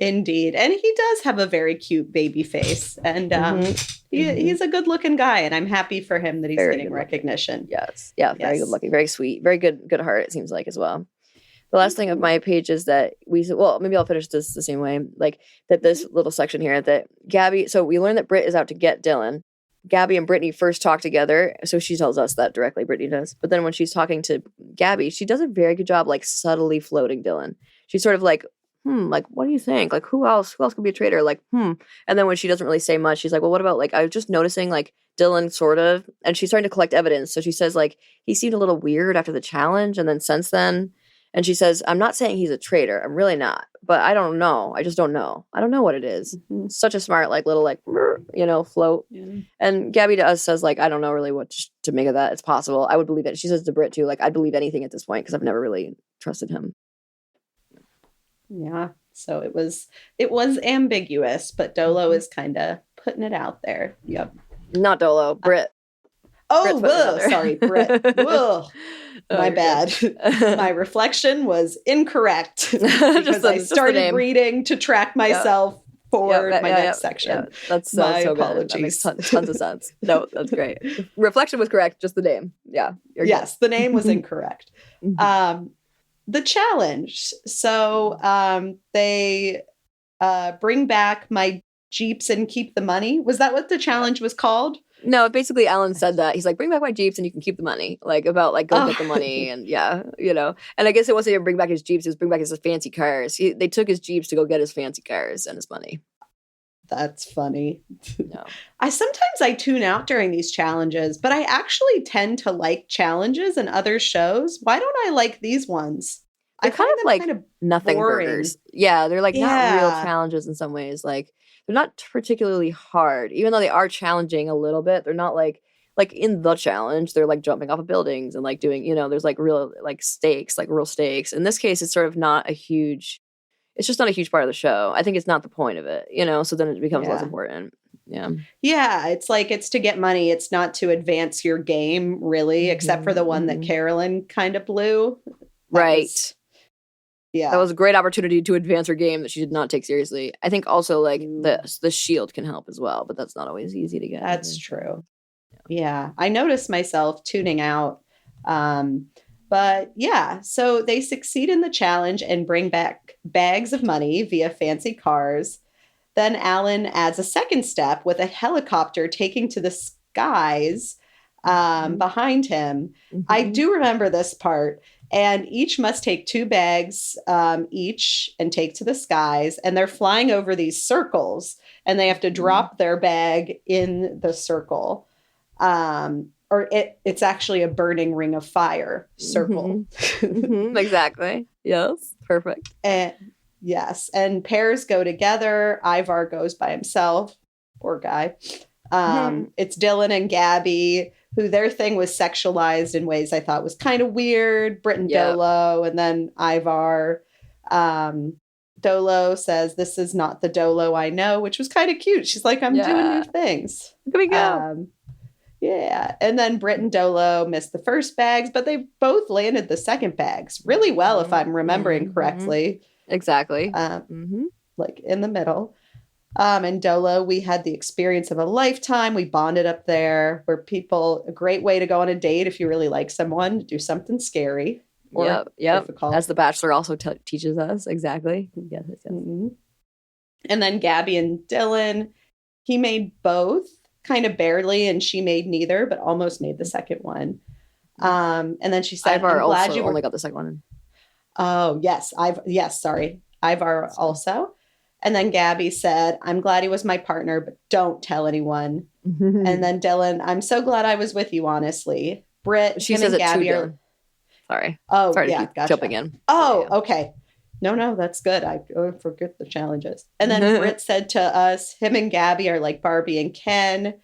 Indeed. And he does have a very cute baby face. And he's a good looking guy. And I'm happy for him that he's getting recognition.
Yes. Yeah. Very good looking. Very sweet. Very good heart, it seems like, as well. The last thing of my page is that maybe I'll finish this the same way. Like that this little section here that Gabby, so we learned that Britt is out to get Dylan.
Gabby and Brittany first talk together, so she tells us that directly, Brittany does. But then when she's talking to Gabby, she does a very good job, like, subtly floating Dylan. She's sort of like, like, what do you think? Like, who else could be a traitor? Like, And then when she doesn't really say much, she's like, well, what about, like, I was just noticing, like, Dylan sort of, and she's starting to collect evidence. So she says, like, he seemed a little weird after the challenge, and then since then, and she says, I'm not saying he's a traitor. I'm really not. But I don't know. I just don't know. I don't know what it is. Such a smart, like, little, like, float. Yeah. And Gabby to us says, like, I don't know really what to make of that. It's possible. I would believe it. She says to Britt, too, like, I'd believe anything at this point because I've never really trusted him.
Yeah. So it was ambiguous, but Dolo is kind of putting it out there. Yep.
Not Dolo, Britt.
Sorry, Britt. My bad. My reflection was incorrect because I started reading to track myself for my next section.
Yeah. That's
my
so
apologies.
Good. That makes tons of sense. No, that's great. Reflection was correct, just the name. Yeah.
Yes, the name was incorrect. The challenge. So they bring back my Jeeps and keep the money. Was that what the challenge was called?
No, basically Alan said that. He's like, bring back my Jeeps and you can keep the money. Like, about, like, go get the money. And And I guess it wasn't even bring back his Jeeps, it was bring back his fancy cars. They took his Jeeps to go get his fancy cars and his money.
That's funny.
No.
I tune out during these challenges, but I actually tend to like challenges in other shows. Why don't I like these ones?
They're kind of nothing
boring.
burgers. Yeah, they're like not real challenges in some ways. Like, they're not particularly hard, even though they are challenging a little bit. They're not like in the challenge, they're like jumping off of buildings and like doing, there's like real like stakes, like real stakes. In this case, it's sort of not a huge, it's just not a huge part of the show. I think it's not the point of it, so then it becomes less important. Yeah. Yeah,
it's to get money. It's not to advance your game, really, except for the one that Carolyn kind of blew.
Right. That was a great opportunity to advance her game that she did not take seriously. I think also like the shield can help as well, but that's not always easy to get.
That's true. Yeah. I noticed myself tuning out. But yeah, so they succeed in the challenge and bring back bags of money via fancy cars. Then Alan adds a second step with a helicopter taking to the skies behind him. I do remember this part. And each must take 2 bags each and take to the skies. And they're flying over these circles and they have to drop their bag in the circle. Or it's actually a burning ring of fire circle.
Exactly. Yes. Perfect.
And yes. And pairs go together. Ivar goes by himself. Poor guy. It's Dylan and Gabby, who their thing was sexualized in ways I thought was kind of weird. Britt and Dolo, and then Ivar. Dolo says, this is not the Dolo I know, which was kind of cute. She's like, I'm doing new things.
Here we go.
Yeah. And then Britt and Dolo missed the first bags, but they both landed the second bags really well, if I'm remembering correctly.
Exactly.
Like in the middle. And Dolo, we had the experience of a lifetime. We bonded up there. A great way to go on a date if you really like someone, to do something scary or difficult.
As The Bachelor also teaches us. Exactly. Yes.
And then Gabby and Dylan, he made both kind of barely, and she made neither, but almost made the second one. And then she said,
Ivar also only got the second one.
Oh, yes. Sorry. Ivar also. And then Gabby said, I'm glad he was my partner, but don't tell anyone. And then Dylan, I'm so glad I was with you, honestly. Britt,
she says
and Gabby
it to Dylan. Sorry.
Oh,
sorry to keep jumping in.
Oh, okay. No, that's good. I forget the challenges. And then Britt said to us, him and Gabby are like Barbie and Ken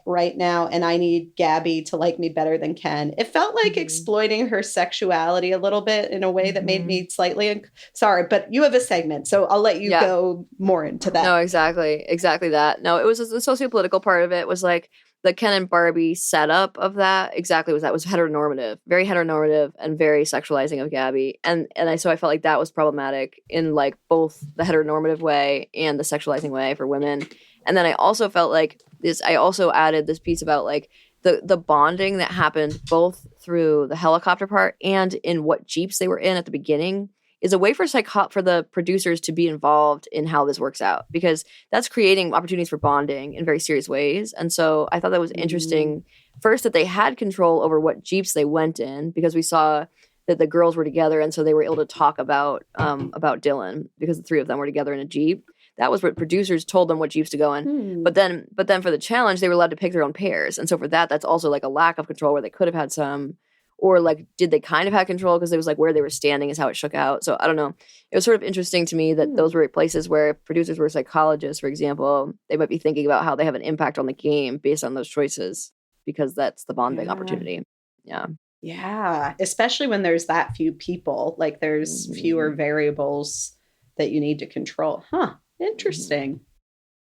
right now, and I need Gabby to like me better than Ken. It felt like exploiting her sexuality a little bit in a way that made me slightly sorry, but you have a segment, so I'll let you go more into that.
No, exactly that. No, it was the sociopolitical part of it was like the Ken and Barbie setup of that exactly was heteronormative, very heteronormative and very sexualizing of Gabby. And so I felt like that was problematic in like both the heteronormative way and the sexualizing way for women. And then I also felt like I also added this piece about like the bonding that happened both through the helicopter part and in what Jeeps they were in at the beginning. is a way for for the producers to be involved in how this works out, because that's creating opportunities for bonding in very serious ways. And so I thought that was interesting. First, that they had control over what Jeeps they went in, because we saw that the girls were together, and so they were able to talk about Dylan because the three of them were together in a Jeep. That was what producers told them what Jeeps to go in. But then for the challenge, they were allowed to pick their own pairs. And so for that, that's also like a lack of control where they could have had some, or like, did they kind of have control because it was like where they were standing is how it shook out. So I don't know. It was sort of interesting to me that those were places where if producers were psychologists, for example, they might be thinking about how they have an impact on the game based on those choices, because that's the bonding opportunity. Yeah.
Yeah. Especially when there's that few people, like there's fewer variables that you need to control. Huh. Interesting.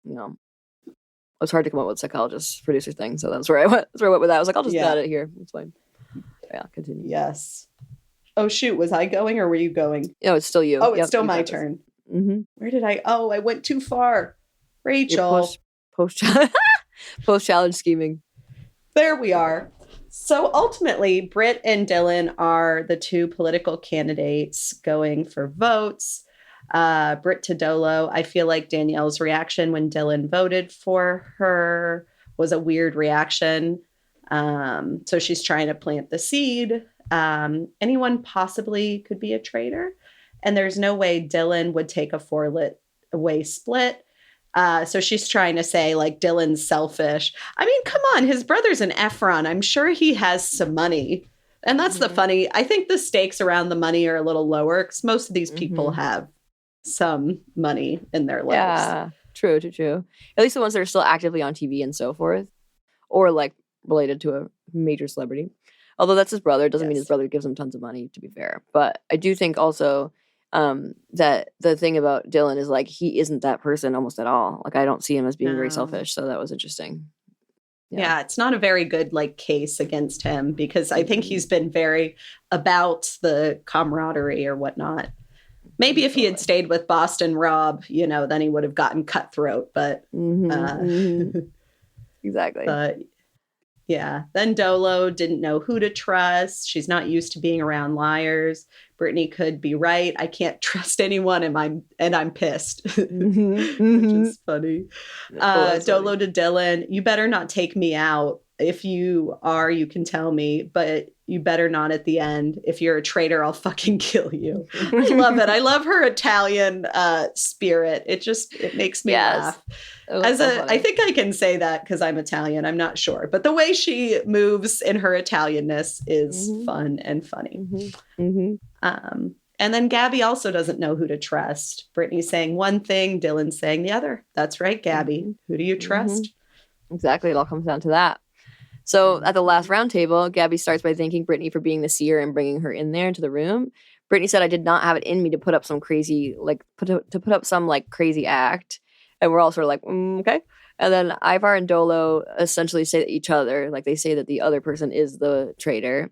Yeah. It was hard to come up with psychologist producer thing, so that's where I went. That's where I went with that. I was like, I'll just add it here. It's fine. Yeah, continue.
Yes. Oh shoot, was I going or were you going?
No, it's still you.
Oh, it's still my turn.
Mm-hmm.
Where did I? Oh, I went too far. Rachel.
Post challenge scheming. There
we are. So ultimately, Britt and Dylan are the two political candidates going for votes. Britt to Dolo. I feel like Danielle's reaction when Dylan voted for her was a weird reaction. So she's trying to plant the seed. Anyone possibly could be a traitor. And there's no way Dylan would take a 4-way split. So she's trying to say like Dylan's selfish. I mean, come on, his brother's an Efron. I'm sure he has some money. And that's the funny. I think the stakes around the money are a little lower because most of these people have some money in their lives.
Yeah, true. At least the ones that are still actively on TV and so forth, or like related to a major celebrity. Although that's his brother, doesn't mean his brother gives him tons of money, to be fair. But I do think also that the thing about Dylan is like he isn't that person almost at all. Like I don't see him as being very selfish. So that was interesting.
Yeah, it's not a very good like case against him because I think he's been very about the camaraderie or whatnot. Maybe if he had stayed with Boston Rob, then he would have gotten cutthroat. But
exactly.
But yeah, then Dolo didn't know who to trust. She's not used to being around liars. Brittany could be right. I can't trust anyone, and I'm pissed, which is funny. Dolo to Dylan, you better not take me out. If you are, you can tell me, but you better not at the end. If you're a traitor, I'll fucking kill you. I love it. I love her Italian spirit. It makes me laugh. I think I can say that because I'm Italian. I'm not sure, but the way she moves in her Italianness is fun and funny. And then Gabby also doesn't know who to trust. Brittany's saying one thing, Dylan's saying the other. That's right, Gabby. Who do you trust?
Exactly. It all comes down to that. So at the last round table, Gabby starts by thanking Brittany for being the seer and bringing her in there into the room. Brittany said, I did not have it in me to put up some crazy, crazy act. And we're all sort of like, okay. And then Ivar and Dolo essentially say to each other, like they say that the other person is the traitor.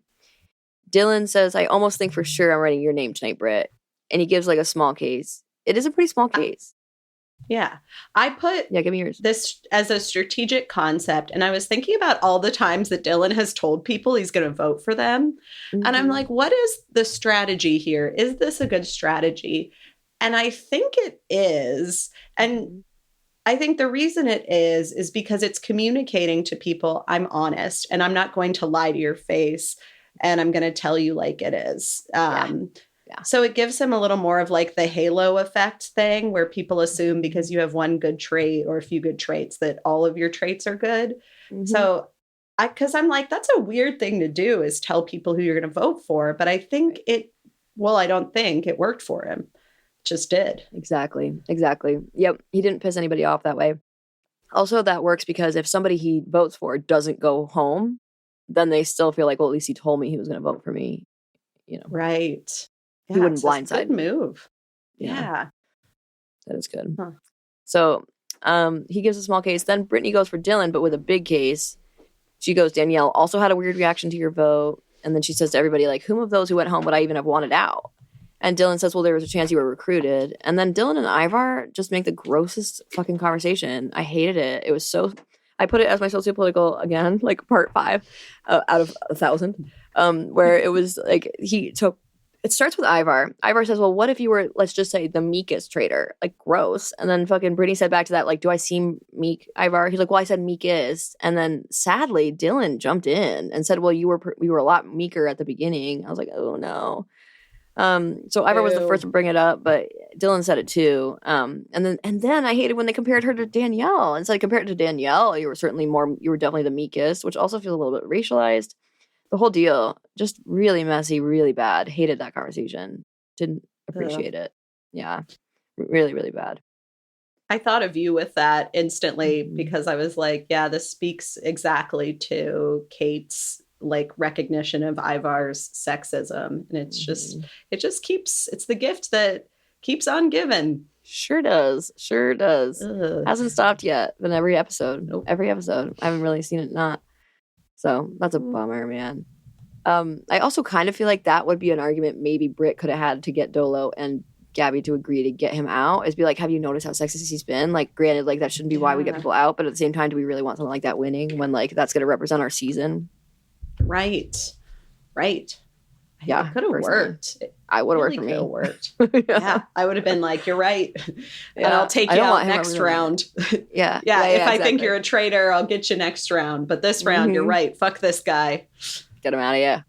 Dylan says, I almost think for sure I'm writing your name tonight, Britt. And he gives like a small case. It is a pretty small case.
Yeah. I put
give me yours.
This as a strategic concept. And I was thinking about all the times that Dylan has told people he's going to vote for them. And I'm like, what is the strategy here? Is this a good strategy? And I think it is. And I think the reason it is because it's communicating to people, I'm honest and I'm not going to lie to your face and I'm going to tell you like it is. So it gives him a little more of like the halo effect thing where people assume because you have one good trait or a few good traits that all of your traits are good. So because I'm like, that's a weird thing to do is tell people who you're going to vote for. But I think I don't think it worked for him. Just did.
Exactly. Yep. He didn't piss anybody off that way. Also, that works because if somebody he votes for doesn't go home, then they still feel like, well, at least he told me he was going to vote for me.
Right.
He wouldn't blindside
me. Move.
Yeah. That is good.
Huh.
So he gives a small case. Then Brittany goes for Dylan, but with a big case. She goes, Danielle also had a weird reaction to your vote. And then she says to everybody, like, whom of those who went home would I even have wanted out? And Dylan says, well, there was a chance you were recruited. And then Dylan and Ivar just make the grossest fucking conversation. I hated it. It was so... I put it as my sociopolitical again, like part 5 out of 1,000, where it was like he took It starts with Ivar. Ivar says, well, what if you were, let's just say, the meekest traitor? Like, gross. And then fucking Brittany said back to that, like, do I seem meek, Ivar? He's like, well, I said meekest. And then sadly, Dylan jumped in and said, well, you were a lot meeker at the beginning. I was like, oh no. So Ivar was the first to bring it up, but Dylan said it too. And then I hated when they compared her to Danielle. And said, compared to Danielle, you were definitely the meekest, which also feels a little bit racialized. The whole deal, just really messy, really bad. Hated that conversation. Didn't appreciate it. Yeah, really, really bad.
I thought of you with that instantly because I was like, yeah, this speaks exactly to Kate's like recognition of Ivar's sexism. And it's it's the gift that keeps on giving.
Sure does. Ugh. Hasn't stopped yet. Been every episode.
Nope.
Every episode. I haven't really seen it not. So that's a bummer, man. I also kind of feel like that would be an argument maybe Britt could have had to get Dolo and Gabby to agree to get him out. Is be like, have you noticed how sexist he's been? Like, granted, like that shouldn't be why we get people out, but at the same time, do we really want something like that winning when like that's going to represent our season?
Right.
Yeah,
it could have worked.
I would have worked for me.
Worked. Yeah, I would have been like, "You're right," and I'll take you out next round.
Yeah.
If I think you're a traitor, I'll get you next round. But this round, you're right. Fuck this guy.
Get him out of here.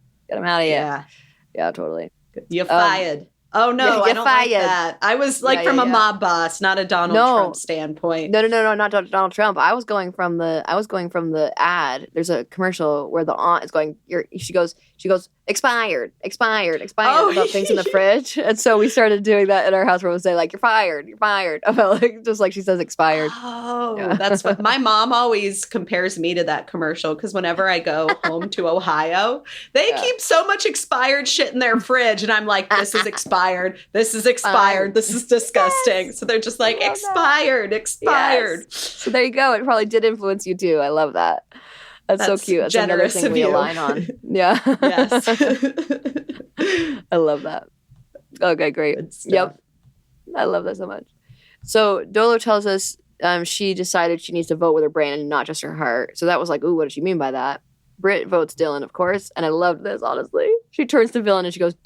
Yeah, totally.
You're fired. Oh no, I don't like that. I was like from a mob boss, not a Donald Trump standpoint.
No, not Donald Trump. I was going from the ad. There's a commercial where the aunt is going. She goes expired about things in the fridge, and so we started doing that in our house where we would say like you're fired. About like just like she says expired.
Oh, that's what my mom always compares me to that commercial because whenever I go home to Ohio, they keep so much expired shit in their fridge, and I'm like, this is expired. This is expired. This is disgusting. Yes. So they're just like expired.
Yes. So there you go. It probably did influence you too. I love that. That's so cute. That's
generous
another thing we align on. Yeah.
Yes.
I love that. Okay, great. Yep. I love that so much. So Dolo tells us she decided she needs to vote with her brain and not just her heart. So that was like, ooh, what does she mean by that? Britt votes Dylan, of course. And I loved this, honestly. She turns to Dylan and she goes to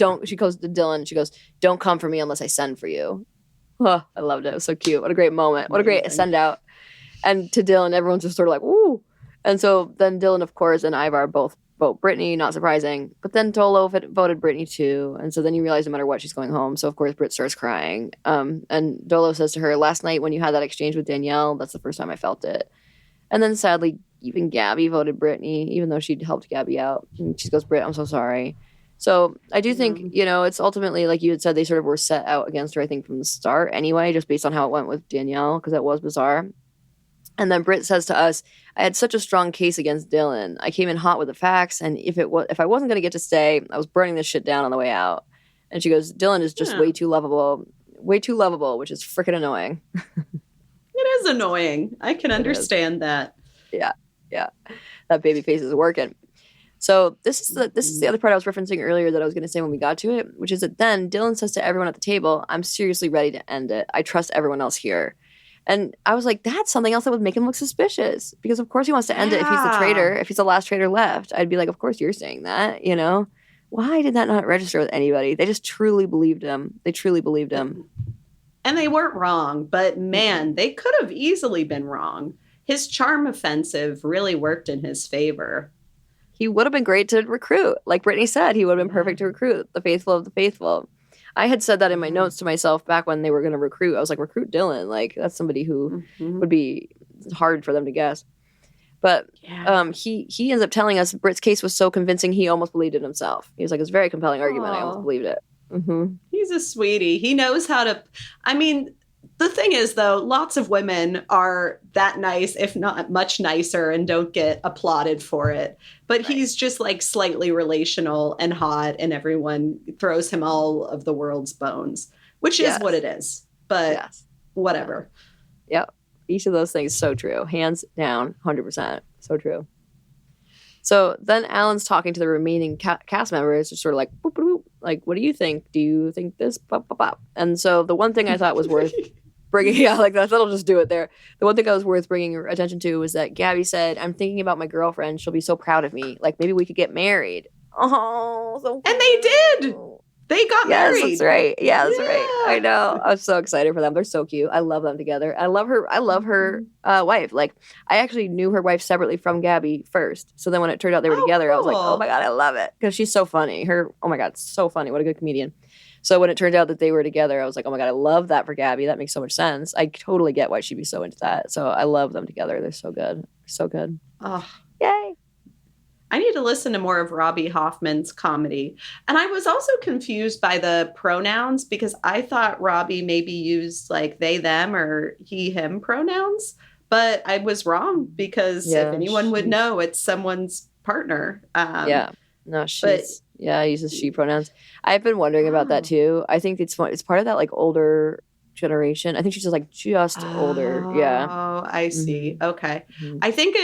Dylan and she goes, don't come for me unless I send for you. Oh, I loved it. It was so cute. What a great moment. What a great send out. And to Dylan, everyone's just sort of like, ooh. And so then Dylan, of course, and Ivar both vote Brittany, not surprising. But then Dolo voted Brittany too. And so then you realize no matter what, she's going home. So, of course, Britt starts crying. And Dolo says to her, last night when you had that exchange with Danielle, that's the first time I felt it. And then sadly, even Gabby voted Brittany, even though she'd helped Gabby out. And she goes, Britt, I'm so sorry. So I do think, it's ultimately, like you had said, they sort of were set out against her, I think, from the start anyway, just based on how it went with Danielle, because that was bizarre. And then Britt says to us, I had such a strong case against Dylan. I came in hot with the facts, and if I wasn't going to get to stay, I was burning this shit down on the way out. And she goes, Dylan is just way too lovable, which is freaking annoying.
It is annoying. I can understand that.
Yeah. That baby face is working. So this is the other part I was referencing earlier that I was going to say when we got to it, which is that then Dylan says to everyone at the table, I'm seriously ready to end it. I trust everyone else here. And I was like, that's something else that would make him look suspicious. Because of course he wants to end it if he's the traitor, if he's the last traitor left. I'd be like, of course you're saying that, Why did that not register with anybody? They just truly believed him. And
they weren't wrong, but man, they could have easily been wrong. His charm offensive really worked in his favor.
He would have been great to recruit. Like Brittany said, he would have been perfect to recruit the faithful of the faithful. I had said that in my notes to myself back when they were going to recruit. I was like, recruit Dylan. Like, that's somebody who would be hard for them to guess. But he ends up telling us Britt's case was so convincing he almost believed it himself. He was like, it's a very compelling argument. I almost believed it. Mm-hmm.
He's a sweetie. He knows how to... I mean, the thing is, though, lots of women are that nice, if not much nicer, and don't get applauded for it. But he's just like slightly relational and hot, and everyone throws him all of the world's bones, which is what it is. But whatever.
Yeah. Each of those things, so true. Hands down, 100%. So true. So then Alan's talking to the remaining cast members, just sort of like, boop, boop, boop. Like, what do you think? Do you think this? Bop, bop, bop. And so the one thing I thought was worth bringing, that'll just do it there. The one thing I was worth bringing your attention to was that Gabby said, I'm thinking about my girlfriend. She'll be so proud of me. Like, maybe we could get married. Oh, so
and they did. They got
Yes,
married.
that's right. Yeah, that's right. I know. I'm so excited for them. They're so cute. I love them together. I love her. I love her wife. Like, I actually knew her wife separately from Gabby first. So then when it turned out they were together, I was like, oh
cool.
my God, I love it. Because she's so funny. Oh my God, so funny. What a good comedian. So when it turned out that they were together, I was like, oh my God, I love that for Gabby. That makes so much sense. I totally get why she'd be so into that. So I love them together. They're so good. So good.
Oh,
Yay.
I need to listen to more of Robbie Hoffman's comedy. And I was also confused by the pronouns because I thought Robbie maybe used like they, them, or he, him pronouns. But I was wrong because if anyone would know, it's someone's partner.
No, he uses she pronouns. I've been wondering about that too. I think it's part of that like older generation. I think she's just older. Yeah.
Oh, I see. Okay. I think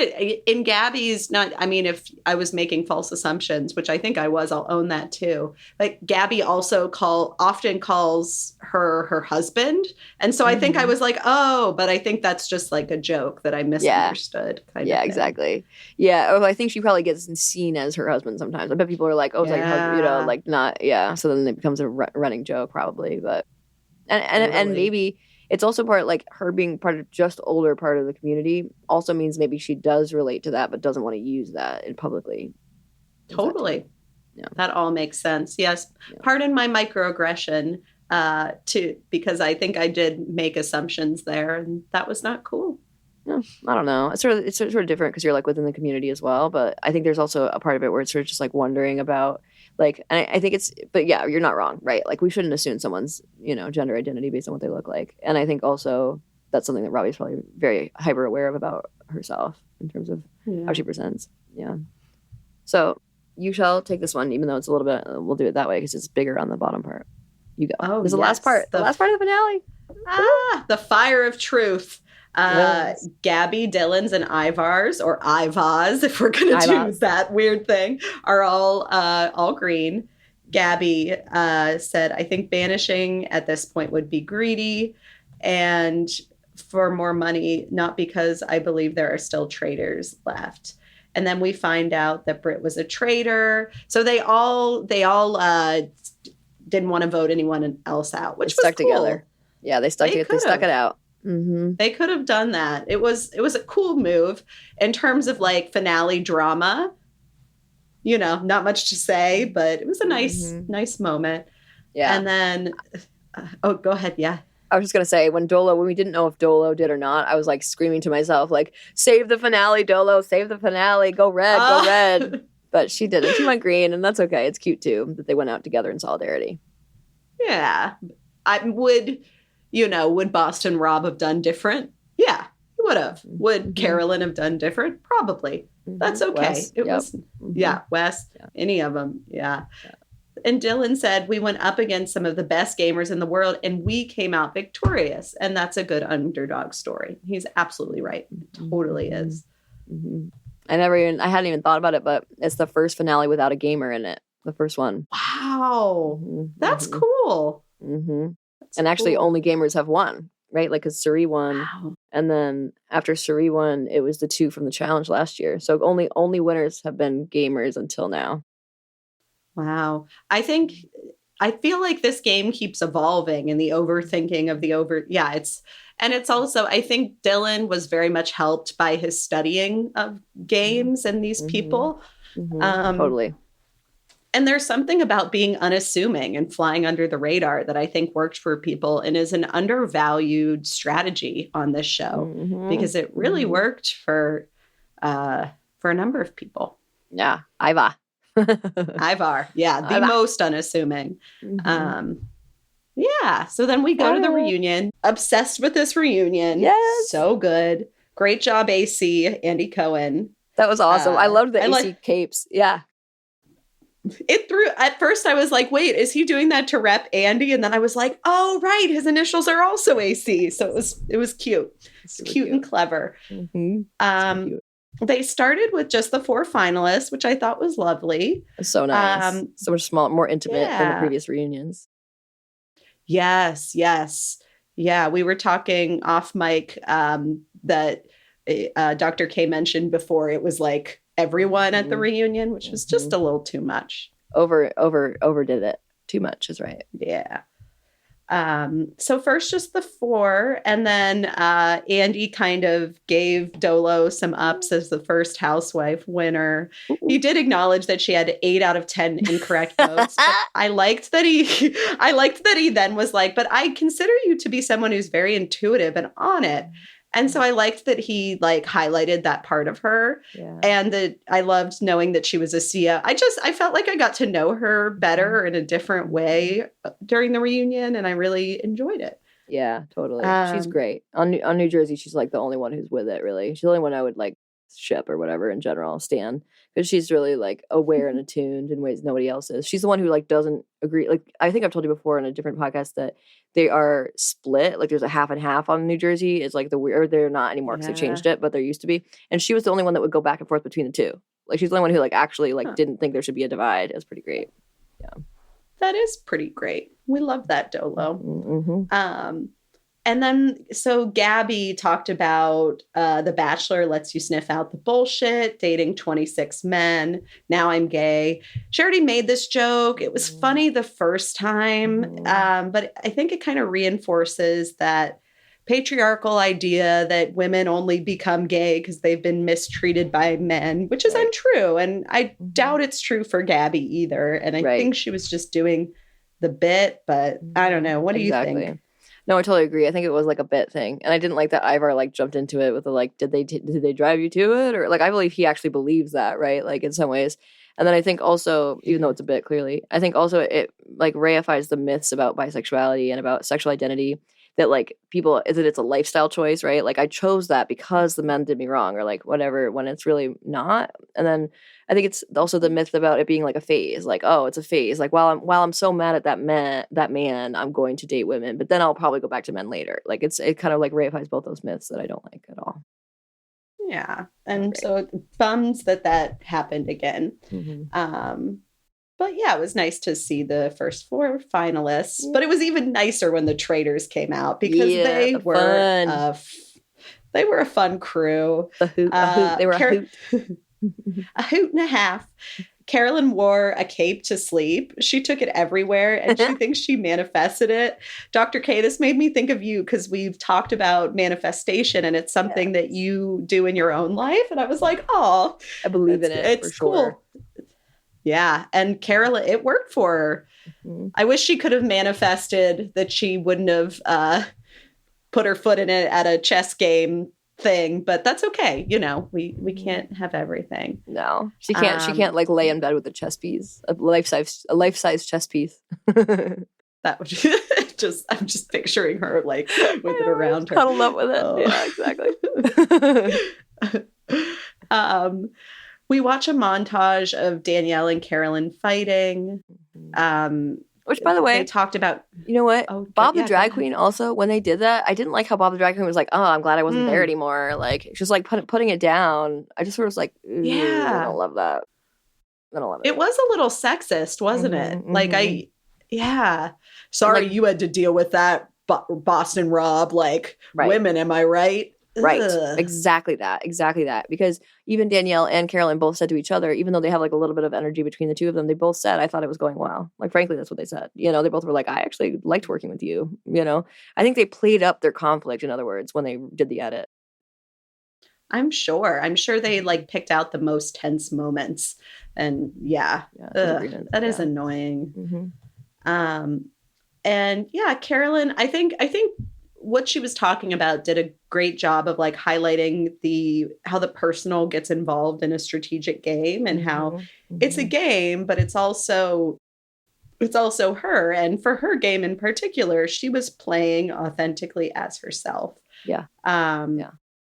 in Gabby's if I was making false assumptions, which I think I was, I'll own that too. Like Gabby also often calls her husband. And so I think I was like, oh, but I think that's just like a joke that I misunderstood. Kind of
exactly. Yeah. Or I think she probably gets seen as her husband sometimes. I bet people are like, oh, it's like husband, like not. Yeah. So then it becomes a running joke probably, but. And maybe it's also part like her being part of just older part of the community also means maybe she does relate to that but doesn't want to use that publicly.
Totally. That all makes sense. Yes. Yeah. Pardon my microaggression because I think I did make assumptions there and that was not cool.
No, I don't know. It's sort of different because you're like within the community as well. But I think there's also a part of it where it's sort of just like wondering about like, and I think but yeah, you're not wrong, right? Like we shouldn't assume someone's, gender identity based on what they look like. And I think also that's something that Robbie's probably very hyper aware of about herself in terms of how she presents. Yeah. So you shall take this one, even though it's a little bit, we'll do it that way because it's bigger on the bottom part. You go. Oh, this is the last part. The last part of the finale.
The fire of truth. Gabby, Dylan's, and Ivar's, or Ivaz, if we're going to do that weird thing, are all green. Gabby said, I think banishing at this point would be greedy and for more money, not because I believe there are still traitors left. And then we find out that Britt was a traitor. So they all didn't want to vote anyone else out, which was stuck cool. Together.
Yeah, they stuck it out.
Mm-hmm. They could have done that. It was a cool move in terms of like finale drama. Not much to say, but it was a nice moment. Yeah. And then, go ahead. Yeah.
I was just going to say when we didn't know if Dolo did or not, I was like screaming to myself, like, save the finale, Dolo, save the finale. Go red, go red. But she didn't. She went green and that's okay. It's cute too that they went out together in solidarity.
Yeah. Would Boston Rob have done different? Yeah, he would have. Would Carolyn have done different? Probably. That's okay.
Wes,
it was, Wes, any of them. Yeah. And Dylan said, we went up against some of the best gamers in the world and we came out victorious. And that's a good underdog story. He's absolutely right. It totally is.
Mm-hmm. I hadn't even thought about it, but it's the first finale without a gamer in it. The first one.
Wow. That's cool.
Mm-hmm. And actually only gamers have won, right? Like because Suri won. Wow. And then after Suri won, it was the two from the challenge last year. So only winners have been gamers until now.
Wow. I feel like this game keeps evolving and the overthinking of it's also, I think Dylan was very much helped by his studying of games and these people. Mm-hmm.
Totally.
And there's something about being unassuming and flying under the radar that I think worked for people and is an undervalued strategy on this show because it really worked for a number of people.
Yeah. Ivar.
Yeah. The most unassuming. Yeah. So then we go to the reunion. Obsessed with this reunion.
Yes.
So good. Great job, AC, Andy Cohen.
That was awesome. I loved the AC capes. Yeah.
At first I was like, wait, is he doing that to rep Andy? And then I was like, oh, right. His initials are also AC. So it was cute. It's cute and clever. Mm-hmm. So cute. They started with just the 4 finalists, which I thought was lovely.
So nice. So much smaller, more intimate than the previous reunions.
Yes. Yeah. We were talking off mic that Dr. Kay mentioned before. It was like everyone at the reunion, which was just a little too much.
Overdid it. Too much is right.
Yeah. So first just the 4, and then Andy kind of gave Dolo some ups as the first housewife winner.
Ooh.
He did acknowledge that she had 8 out of 10 incorrect votes. But I liked that he then was like, but I consider you to be someone who's very intuitive and on it. And so I liked that he like highlighted that part of her, and that I loved knowing that she was a Sia. I felt like I got to know her better in a different way during the reunion, and I really enjoyed it.
Yeah, totally. She's great. On New Jersey, she's like the only one who's with it, really. She's the only one I would like ship or whatever in general, stan, because she's really like aware and attuned in ways nobody else is. She's the one who like doesn't agree. Like I think I've told you before in a different podcast that they are split. Like there's a half and half on New Jersey. It's like they're not anymore because they changed it, but there used to be. And she was the only one that would go back and forth between the two. Like she's the only one who like actually like didn't think there should be a divide. It was pretty great. Yeah,
that is pretty great. We love that, Dolo.
Mm-hmm.
And then, so Gabby talked about The Bachelor lets you sniff out the bullshit, dating 26 men. Now I'm gay. She already made this joke. It was funny the first time, but I think it kind of reinforces that patriarchal idea that women only become gay because they've been mistreated by men, which is untrue. And I doubt it's true for Gabby either. And I think she was just doing the bit, but I don't know. What do you think?
No, I totally agree. I think it was like a bit thing. And I didn't like that Ivar like jumped into it with the like, did they drive you to it? Or like, I believe he actually believes that, right? Like in some ways. And then I think also, even though it's a bit clearly, I think also it like reifies the myths about bisexuality and about sexual identity that like people, is that it's a lifestyle choice, right? Like I chose that because the men did me wrong or like whatever, when it's really not. And then I think it's also the myth about it being like a phase, like, oh, it's a phase. Like while I'm so mad at that man, I'm going to date women, but then I'll probably go back to men later. Like it kind of like reifies both those myths that I don't like at all.
Yeah. And so it bums that happened again. But yeah, it was nice to see the first 4 finalists. But it was even nicer when the Traitors came out because they were a fun crew.
A hoot. They were a hoot.
A hoot and a half. Carolyn wore a cape to sleep. She took it everywhere and she thinks she manifested it. Dr. Kay, this made me think of you because we've talked about manifestation and it's something that you do in your own life. And I was like, oh,
I believe in it.
It's
for sure.
Cool. Yeah. And Carolyn, it worked for her. I wish she could have manifested that she wouldn't have put her foot in it at a chess game thing, but that's okay. You know, we can't have everything.
No, she can't. She can't like lay in bed with a chess piece, a life size chess piece.
That would I'm just picturing her like with it around her,
cuddled up with it. Oh. Yeah,
exactly. We watch a montage of Danielle and Carolyn fighting.
Which, by the way,
they talked about.
You know what? Bob the drag queen also, when they did that, I didn't like how Bob the drag queen was like, oh, I'm glad I wasn't there anymore. Like, just like putting it down. I just sort of was like, I don't love that. I don't love it.
It was a little sexist, wasn't it? Like, sorry, like, you had to deal with that, Boston Rob. Like, women, am I right?
Right.
Ugh.
Exactly that. Because even Danielle and Carolyn both said to each other, even though they have like a little bit of energy between the two of them, they both said, I thought it was going well. Like, frankly, that's what they said. You know, they both were like, I actually liked working with you. You know, I think they played up their conflict, in other words, when they did the edit.
I'm sure they like picked out the most tense moments. And that is annoying. And yeah, Carolyn, I think what she was talking about did a great job of like highlighting how the personal gets involved in a strategic game and how it's a game, but it's also her. And for her game in particular, she was playing authentically as herself.
Yeah.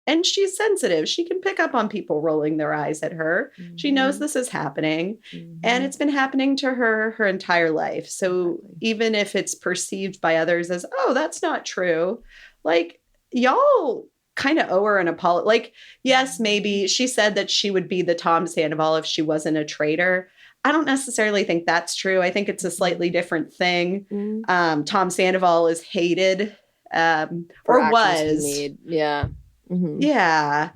And she's sensitive. She can pick up on people rolling their eyes at her. She knows this is happening. And it's been happening to her entire life. So even if it's perceived by others as, oh, that's not true, like, y'all kind of owe her an apology. Like, yes, maybe she said that she would be the Tom Sandoval if she wasn't a traitor. I don't necessarily think that's true. I think it's a slightly different thing. Tom Sandoval is hated, or was.
Yeah.
Yeah.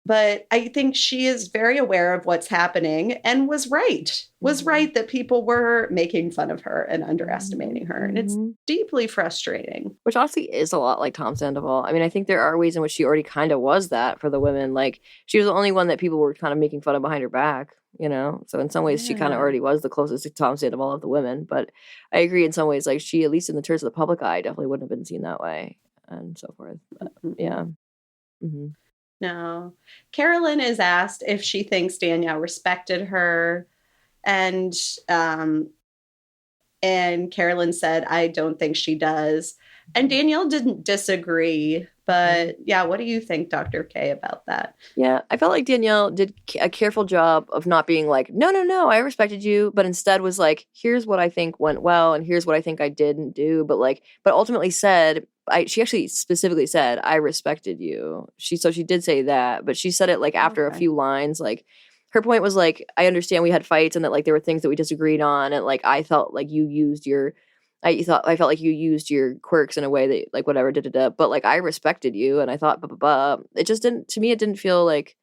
But I think she is very aware of what's happening and was right that people were making fun of her and underestimating her. And it's deeply frustrating.
Which honestly is a lot like Tom Sandoval. I mean, I think there are ways in which she already kind of was that for the women. Like, she was the only one that people were kind of making fun of behind her back, you know? So in some ways, she kind of already was the closest to Tom Sandoval of the women. But I agree in some ways, like, she, at least in the terms of the public eye, definitely wouldn't have been seen that way and so forth. But, yeah.
No. Carolyn is asked if she thinks Danielle respected her. And Carolyn said, I don't think she does. And Danielle didn't disagree. But yeah, what do you think, Dr. Kay, about that?
Yeah, I felt like Danielle did a careful job of not being like, no, I respected you, but instead was like, here's what I think went well, and here's what I think I didn't do. But ultimately said, she actually specifically said, I respected you. She did say that, but she said it like after a few lines. Like, her point was like, I understand we had fights and that like there were things that we disagreed on, and like I felt like you used your I felt like you used your quirks in a way that like whatever but like I respected you, and I thought it just didn't, to me it didn't feel like,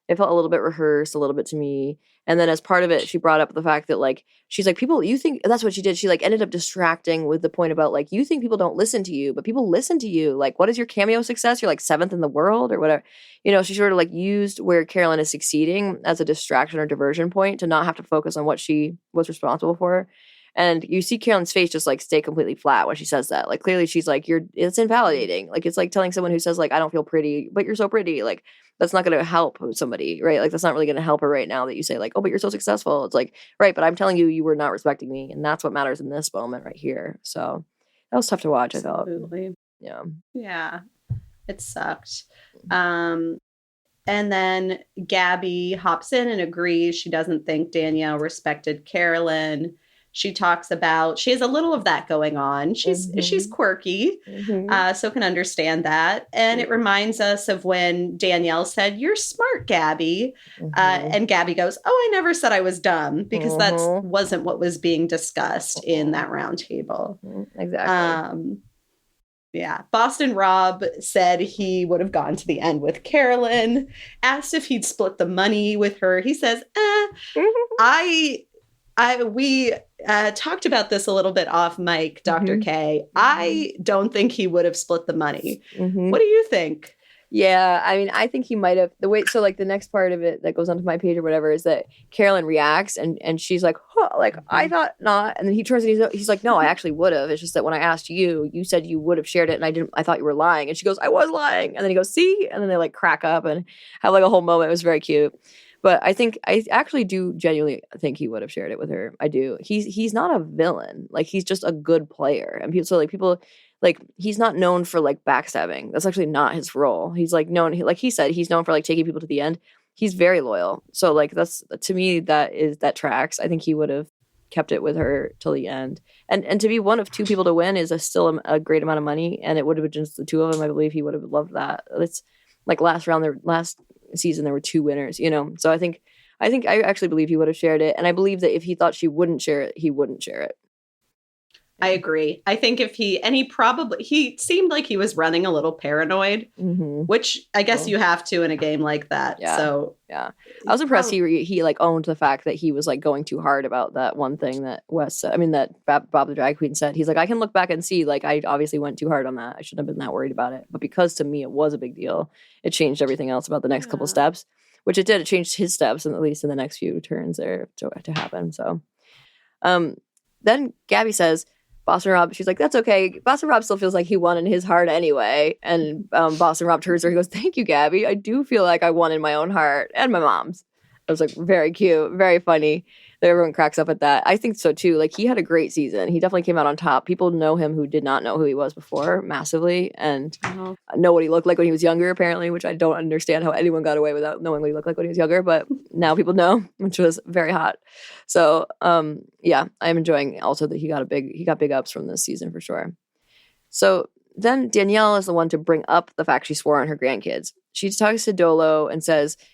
it felt a little bit rehearsed a little bit to me. And then as part of it, she brought up the fact that like, she's like, people, you think, that's what she did. She like ended up distracting with the point about like, you think people don't listen to you, but people listen to you. Like, what is your cameo success? You're like 7th in the world or whatever. You know, she sort of like used where Carolyn is succeeding as a distraction or diversion point to not have to focus on what she was responsible for. And you see Carolyn's face just like stay completely flat when she says that. Like, clearly she's like, it's invalidating. Like, it's like telling someone who says like, I don't feel pretty, but you're so pretty. Like, that's not going to help somebody, right? Like, that's not really going to help her right now that you say like, oh, but you're so successful. It's like, right, but I'm telling you, you were not respecting me. And that's what matters in this moment right here. So that was tough to watch,
Absolutely.
I felt. Yeah.
Yeah. It sucked. And then Gabby hops in and agrees. She doesn't think Danielle respected Carolyn. She talks about, she has a little of that going on. She's quirky, so can understand that. And it reminds us of when Danielle said, you're smart, Gabby. And Gabby goes, oh, I never said I was dumb, because that wasn't what was being discussed in that round table.
Exactly.
Yeah. Boston Rob said he would have gone to the end with Carolyn, asked if he'd split the money with her. He says, we talked about this a little bit off mic, Dr. Kay. I don't think he would have split the money. What do you think?
Yeah, I mean, I think he might have. So like the next part of it that goes onto my page or whatever is that Carolyn reacts and she's like, huh, like I thought not. And then he turns and he's like, no, I actually would have. It's just that when I asked you, you said you would have shared it, and I thought you were lying. And she goes, I was lying. And then he goes, see? And then they like crack up and have like a whole moment. It was very cute. But I actually do genuinely think he would have shared it with her. I do. He's not a villain. Like, he's just a good player. And people like, he's not known for like backstabbing. That's actually not his role. He's like known, like he said, he's known for like taking people to the end. He's very loyal. So like, that's, to me, that tracks. I think he would have kept it with her till the end. And to be one of 2 people to win is still a great amount of money. And it would have been just the 2 of them. I believe he would have loved that. It's like last season there were 2 winners, you know. So I actually believe he would have shared it, and I believe that if he thought she wouldn't share it, he wouldn't share it.
I agree. I think he seemed like he was running a little paranoid, which I guess you have to in a game like that.
Yeah.
So
yeah, I was impressed. He like owned the fact that he was like going too hard about that one thing that that Bob the Drag Queen said. He's like, I can look back and see like I obviously went too hard on that. I shouldn't have been that worried about it. But because to me it was a big deal, it changed everything else about the next couple steps, which it did. It changed his steps, and at least in the next few turns there to happen. So, then Gabby says, Boston Rob, she's like, that's okay. Boston Rob still feels like he won in his heart anyway. And Boston Rob turns to her, he goes, thank you, Gabby. I do feel like I won in my own heart and my mom's. It was like very cute, very funny. Everyone cracks up at that. I think so too. Like, he had a great season. He definitely came out on top. People know him who did not know who he was before massively, and know what he looked like when he was younger, apparently, which I don't understand how anyone got away without knowing what he looked like when he was younger, but now people know, which was very hot. So yeah, I'm enjoying also that he got big ups from this season for sure. So then Danielle is the one to bring up the fact she swore on her grandkids. She talks to Dolo and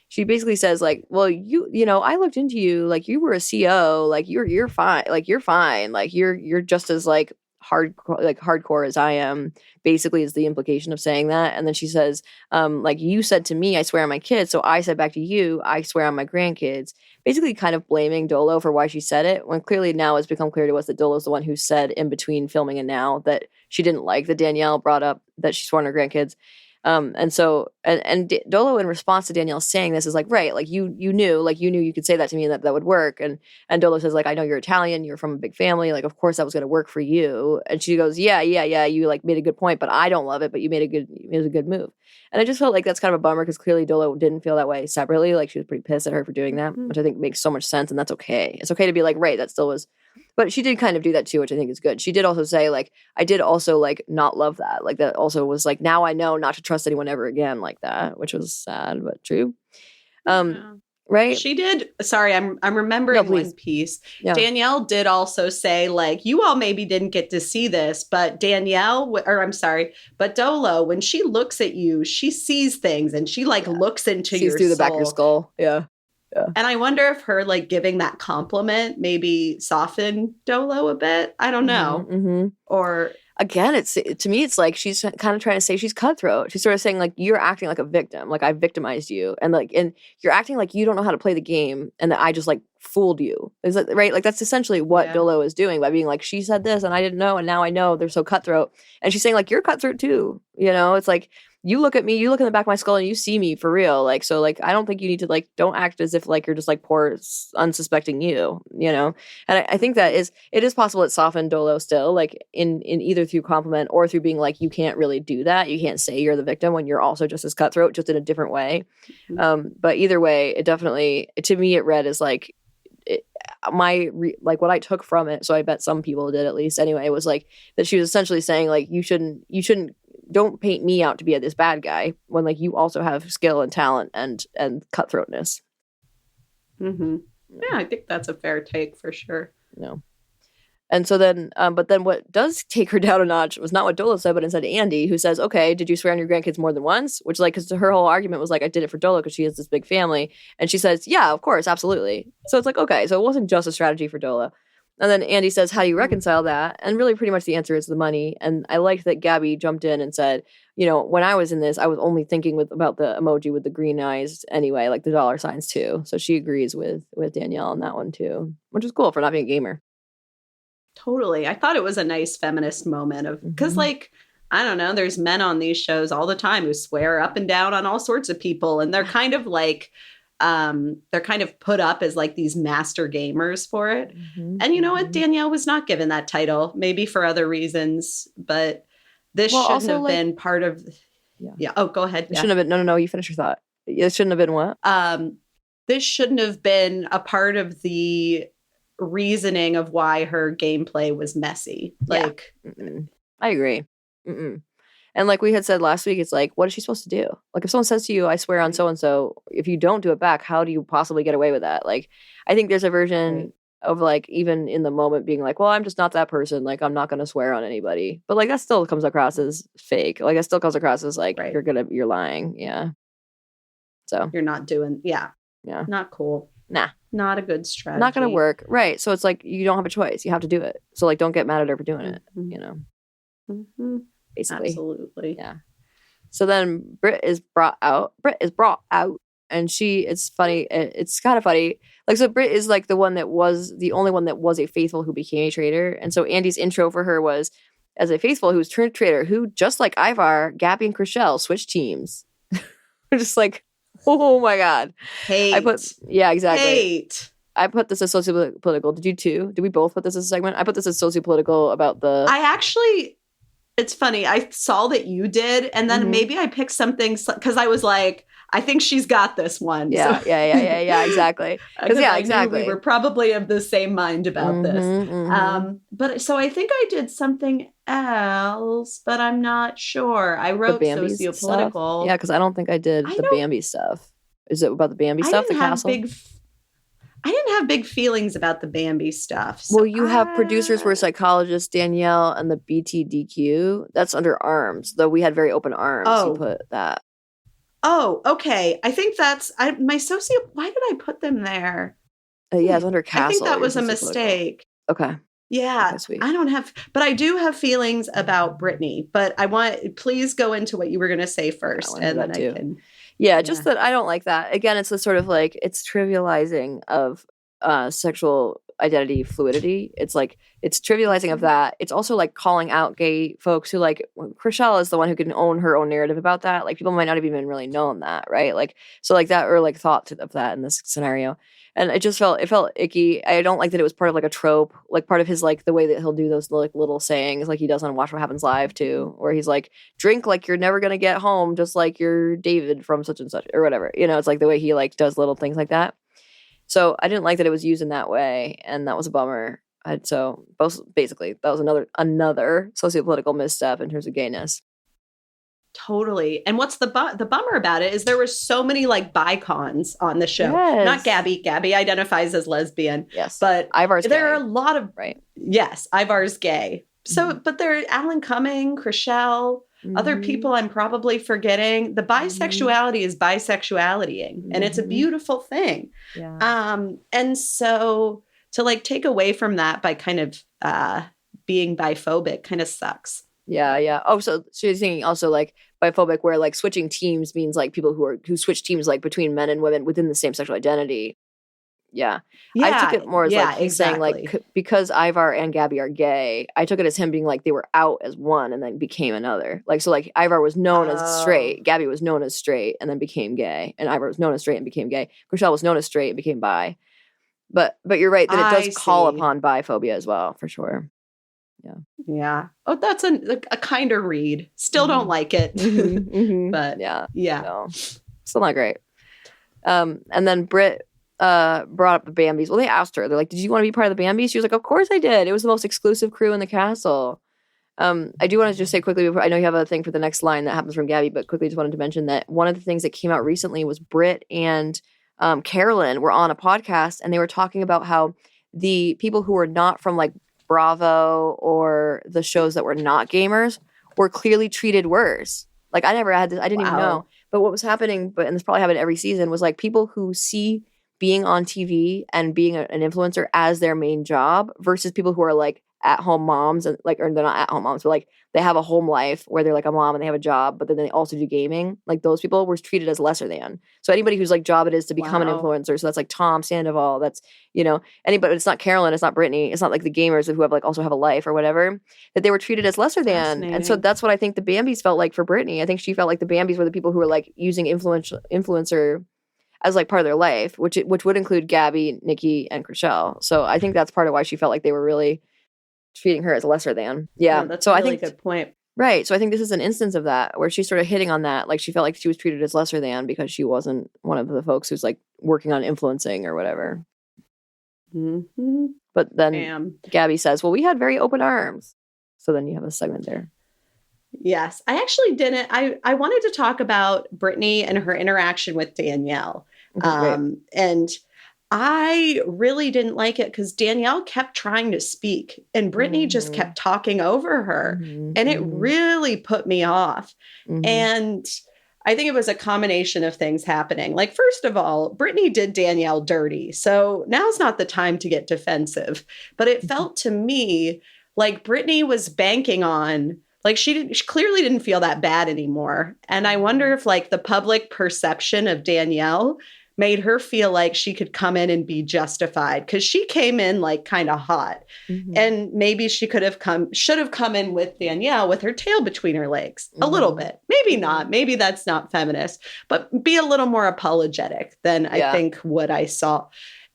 she basically says like, well, you know, I looked into you, like you were a CO, like you're fine, like you're fine, like you're just as like hardcore as I am, basically is the implication of saying that. And then she says, like, you said to me, I swear on my kids. So I said back to you, I swear on my grandkids. Basically kind of blaming Dolo for why she said it, when clearly now it's become clear to us that Dolo's the one who said in between filming and now that she didn't like that Danielle brought up that she swore on her grandkids. And so Dolo, in response to Danielle saying this, is like, right, like you knew you could say that to me and that would work. And Dolo says, like, I know you're Italian, you're from a big family, like, of course that was going to work for you. And she goes, yeah, you like made a good point, but I don't love it, but it was a good move. And I just felt like that's kind of a bummer, because clearly Dolo didn't feel that way separately. Like, she was pretty pissed at her for doing that, which I think makes so much sense. And that's okay. It's okay to be like, right, that still was. But she did kind of do that too, which I think is good. She did also say, like, I did also, like, not love that. Like, that also was like, now I know not to trust anyone ever again like that, which was sad but true. Right?
She did. Sorry, I'm remembering one piece. Yeah. Danielle did also say, like, you all maybe didn't get to see this, but but Dolo, when she looks at you, she sees things, and she like looks into your
through
soul.
The back of your skull. Yeah. Yeah.
And I wonder if her like giving that compliment maybe softened Dolo a bit. I don't know. Or
again, to me, it's like she's kind of trying to say she's cutthroat. She's sort of saying, like, you're acting like a victim, like I victimized you, and you're acting like you don't know how to play the game, and that I just like fooled you. Is that right? Like, that's essentially what Dolo is doing by being like, she said this and I didn't know, and now I know. They're so cutthroat, and she's saying, like, you're cutthroat too. You know, it's like, you look at me, you look in the back of my skull, and you see me for real. Like, so, like, I don't think you need to, like, don't act as if, like, you're just, like, poor, unsuspecting you know? And I think that it is possible it softened Dolo still, like, in either through compliment or through being like, you can't really do that. You can't say you're the victim when you're also just as cutthroat, just in a different way. But either way, it definitely, to me, it read as, like, what I took from it, so I bet some people did at least anyway, was, like, that she was essentially saying, like, you shouldn't don't paint me out to be this bad guy when, like, you also have skill and talent and cutthroatness.
Yeah, I think that's a fair take for sure.
No. And so then, but then what does take her down a notch was not what Dolo said, but instead Andy, who says, okay, did you swear on your grandkids more than once? Which, like, because her whole argument was like, I did it for Dolo because she has this big family. And she says, yeah, of course, absolutely. So it's like, okay, so it wasn't just a strategy for Dolo. And then Andy says, how do you reconcile that? And really pretty much the answer is the money. And I liked that Gabby jumped in and said, you know, when I was in this, I was only thinking about the emoji with the green eyes anyway, like the dollar signs too. So she agrees with Danielle on that one too, which is cool for not being a gamer.
Totally. I thought it was a nice feminist moment of, because like, I don't know, there's men on these shows all the time who swear up and down on all sorts of people. And they're kind of like, they're kind of put up as like these master gamers for it. And you know what? Danielle was not given that title, maybe for other reasons, but this shouldn't have been part of. Yeah. Oh, go ahead.
It shouldn't have been. No. You finish your thought. It shouldn't have been what?
This shouldn't have been a part of the reasoning of why her gameplay was messy. Like,
I agree. And like we had said last week, it's like, what is she supposed to do? Like, if someone says to you, I swear on so-and-so, if you don't do it back, how do you possibly get away with that? Like, I think there's a version of like, even in the moment being like, well, I'm just not that person. Like, I'm not going to swear on anybody. But like, that still comes across as fake. Like, it still comes across as like, you're lying. Yeah. So.
You're not doing, yeah. Not cool.
Nah.
Not a good strategy.
Not going to work. Right. So it's like, you don't have a choice. You have to do it. So like, don't get mad at her for doing it, you know? Basically.
Absolutely.
Yeah. So then Britt is brought out, and it's funny. It's kind of funny. Like, so Britt is like the only one that was a faithful who became a traitor. And so Andy's intro for her was as a faithful who's turned traitor, who, just like Ivar, Gabby and Chriselle switched teams. We're just like, oh my God.
Hate.
Exactly.
Hate.
I put this as sociopolitical. Did you too? Did we both put this as a segment? I put this as sociopolitical about the.
It's funny. I saw that you did, and then maybe I picked something because I was like, I think she's got this one.
Yeah, so. yeah, exactly. Because exactly.
We were probably of the same mind about this. But so I think I did something else, but I'm not sure. I wrote sociopolitical.
Stuff? Yeah, because I don't think I did the Bambi stuff. Is it about the Bambi stuff? The castle.
I didn't have big feelings about the Bambi stuff.
So well, you have producers were psychologists, Danielle, and the BTDQ. That's under arms, though we had very open arms. You put that.
Oh, okay. I think that's why did I put them there?
Yeah, it's under castle.
I think that was a mistake.
Okay.
Yeah,
sweet.
I don't have, but I do have feelings about Brittany. But please go into what you were going to say first, and then I can.
Yeah, just that I don't like that. Again, it's a sort of like, it's trivializing of sexual identity fluidity. It's like, it's trivializing of that. It's also like calling out gay folks who like, Chriselle is the one who can own her own narrative about that. Like people might not have even really known that, right? Like, so like that, or like thought of that in this scenario. And it felt icky. I don't like that it was part of like a trope, like part of his, like the way that he'll do those like little sayings, like he does on Watch What Happens Live too, where he's like, drink like you're never going to get home, just like you're David from such and such or whatever. You know, it's like the way he like does little things like that. So I didn't like that it was used in that way. And that was a bummer. So basically that was another sociopolitical misstep in terms of gayness.
Totally. And what's the bummer about it is there were so many like bicons on the show.
Yes.
Not Gabby. Gabby identifies as lesbian.
Yes.
But
Ivar's
there
gay.
are a lot of,
right.
Yes, Ivar's gay. So, but there are Alan Cumming, Chriselle, other people I'm probably forgetting. The bisexuality is bisexualitying, and it's a beautiful thing.
Yeah.
And so to like take away from that by kind of being biphobic kind of sucks.
Yeah. Oh, so you're thinking also like biphobic, where like switching teams means like people who switch teams like between men and women within the same sexual identity. Yeah. I took it more as like he's saying like, because Ivar and Gabby are gay, I took it as him being like they were out as one and then became another. Like, so like Ivar was known as straight, Gabby was known as straight and then became gay, and Ivar was known as straight and became gay. Chriselle was known as straight and became bi. But you're right that it does call upon biphobia as well, for sure. Yeah.
Oh, that's a kinder read. Still don't like it. But yeah.
No, still not great. And then Britt brought up the Bambis. Well, they asked her, they're like, did you want to be part of the Bambis? She was like, of course I did. It was the most exclusive crew in the castle. I do want to just say quickly before, I know you have a thing for the next line that happens from Gabby, but quickly just wanted to mention that one of the things that came out recently was Britt and Carolyn were on a podcast, and they were talking about how the people who were not from like Bravo or the shows that were not gamers were clearly treated worse. Like I never had this, I didn't even know. But what was happening, and this probably happened every season, was like people who see being on TV and being an influencer as their main job versus people who are like at-home moms, and like, or they're not at-home moms, but like they have a home life where they're like a mom and they have a job, but then they also do gaming. Like those people were treated as lesser than. So anybody whose like job it is to become an influencer, so that's like Tom Sandoval, that's, you know, anybody, it's not Carolyn, it's not Brittany, it's not like the gamers who have like also have a life or whatever, that they were treated as lesser than. And so that's what I think the Bambis felt like for Brittany. I think she felt like the Bambis were the people who were like using influencer as like part of their life, which would include Gabby, Nikki, and Chriselle. So I think that's part of why she felt like they were really treating her as lesser than. Yeah.
That's
so
a really
I think
good point.
Right. So I think this is an instance of that where she's sort of hitting on that. Like she felt like she was treated as lesser than because she wasn't one of the folks who's like working on influencing or whatever. But then Gabby says, well, we had very open arms. So then you have a segment there.
Yes. I actually didn't. I wanted to talk about Brittany and her interaction with Danielle. And I really didn't like it because Danielle kept trying to speak and Brittany just kept talking over her. And it really put me off. And I think it was a combination of things happening. Like, first of all, Brittany did Danielle dirty. So now's not the time to get defensive. But it felt to me like Brittany was banking on, like she clearly didn't feel that bad anymore. And I wonder if like the public perception of Danielle made her feel like she could come in and be justified, because she came in like kind of hot. And maybe she should have come in with Danielle with her tail between her legs a little bit. Maybe not. Maybe that's not feminist, but be a little more apologetic than I think what I saw.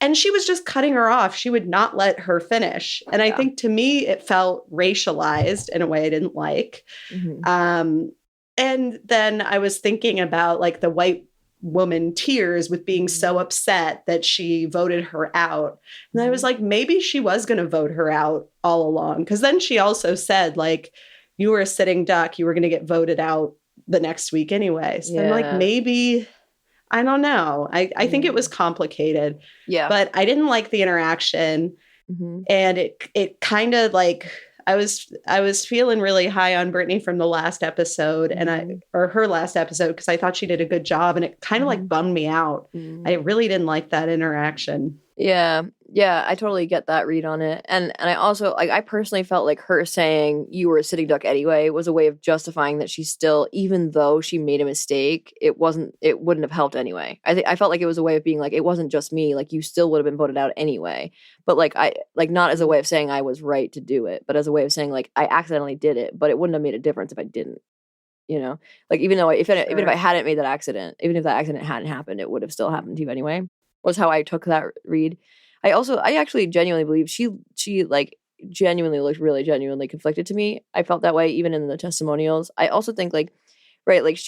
And she was just cutting her off. She would not let her finish. And I think to me, it felt racialized in a way I didn't like. And then I was thinking about like the white woman Tears with being so upset that she voted her out. And I was like, maybe she was going to vote her out all along. Because then she also said, like, you were a sitting duck. You were going to get voted out the next week anyway. So I'm like, maybe, I don't know. I think it was complicated. Yeah. But I didn't like the interaction. And it kind of like, I was feeling really high on Brittany from the last episode or her last episode, because I thought she did a good job, and it kind of like bummed me out. I really didn't like that interaction.
Yeah. Yeah, I totally get that read on it. And I also, like, I personally felt like her saying you were a sitting duck anyway was a way of justifying that she still, even though she made a mistake, it wouldn't have helped anyway. I felt like it was a way of being like, it wasn't just me, like you still would have been voted out anyway. But like, not as a way of saying I was right to do it, but as a way of saying like, I accidentally did it, but it wouldn't have made a difference if I didn't, like, even though even if I hadn't made that accident, even if that accident hadn't happened, it would have still happened to you anyway, was how I took that read. I actually genuinely believe she like genuinely looked really genuinely conflicted to me. I felt that way even in the testimonials. I also think like, right, like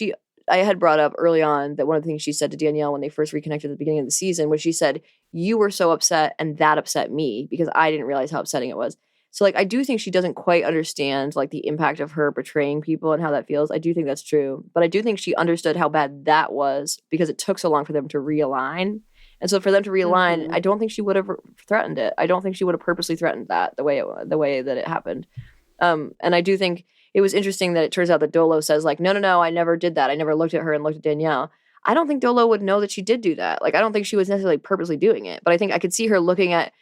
I had brought up early on that one of the things she said to Danielle when they first reconnected at the beginning of the season was she said, you were so upset and that upset me because I didn't realize how upsetting it was. So like, I do think she doesn't quite understand like the impact of her betraying people and how that feels. I do think that's true. But I do think she understood how bad that was because it took so long for them to realign. And so for them to realign, I don't think she would have threatened it. I don't think she would have purposely threatened that the way that it happened. And I do think it was interesting that it turns out that Dolo says like, no, I never did that. I never looked at her and looked at Danielle. I don't think Dolo would know that she did do that. Like, I don't think she was necessarily purposely doing it. But I think I could see her looking at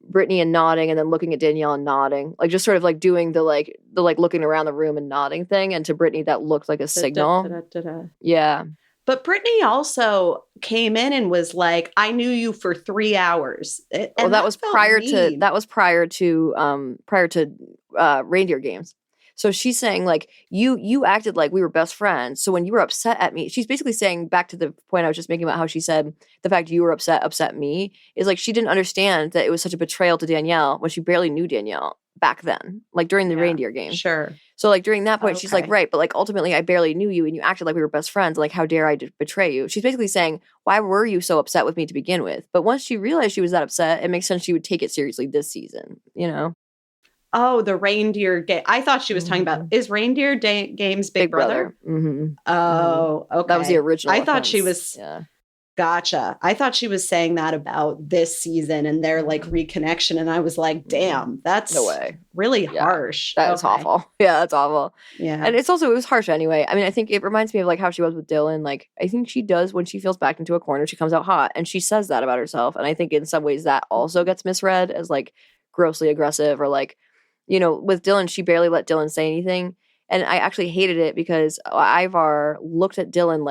Brittany and nodding and then looking at Danielle and nodding. Like, just sort of like doing the looking around the room and nodding thing. And to Brittany, that looked like a signal. Yeah.
But Brittany also came in and was like, "I knew you for 3 hours."
Well, that was prior to reindeer games. So she's saying like, you acted like we were best friends. So when you were upset at me, she's basically saying back to the point I was just making about how she said the fact you were upset me is like she didn't understand that it was such a betrayal to Danielle when she barely knew Danielle back then, like during the reindeer game.
Sure.
So like during that point, she's like, right, but like ultimately I barely knew you and you acted like we were best friends. Like, how dare I betray you? She's basically saying, why were you so upset with me to begin with? But once she realized she was that upset, it makes sense she would take it seriously this season,
Oh, the reindeer game. I thought she was talking about, is reindeer games Big Brother?
Mm-hmm.
Oh, okay.
That was the original.
I thought she was, gotcha. I thought she was saying that about this season and their like reconnection. And I was like, damn, that's
no way.
Really harsh.
That's awful. Yeah, that's awful.
Yeah.
And it was harsh anyway. I mean, I think it reminds me of like how she was with Dylan. Like, I think she does when she feels backed into a corner, she comes out hot and she says that about herself. And I think in some ways that also gets misread as like grossly aggressive or like, with Dylan, she barely let Dylan say anything. And I actually hated it because Ivar looked at Dylan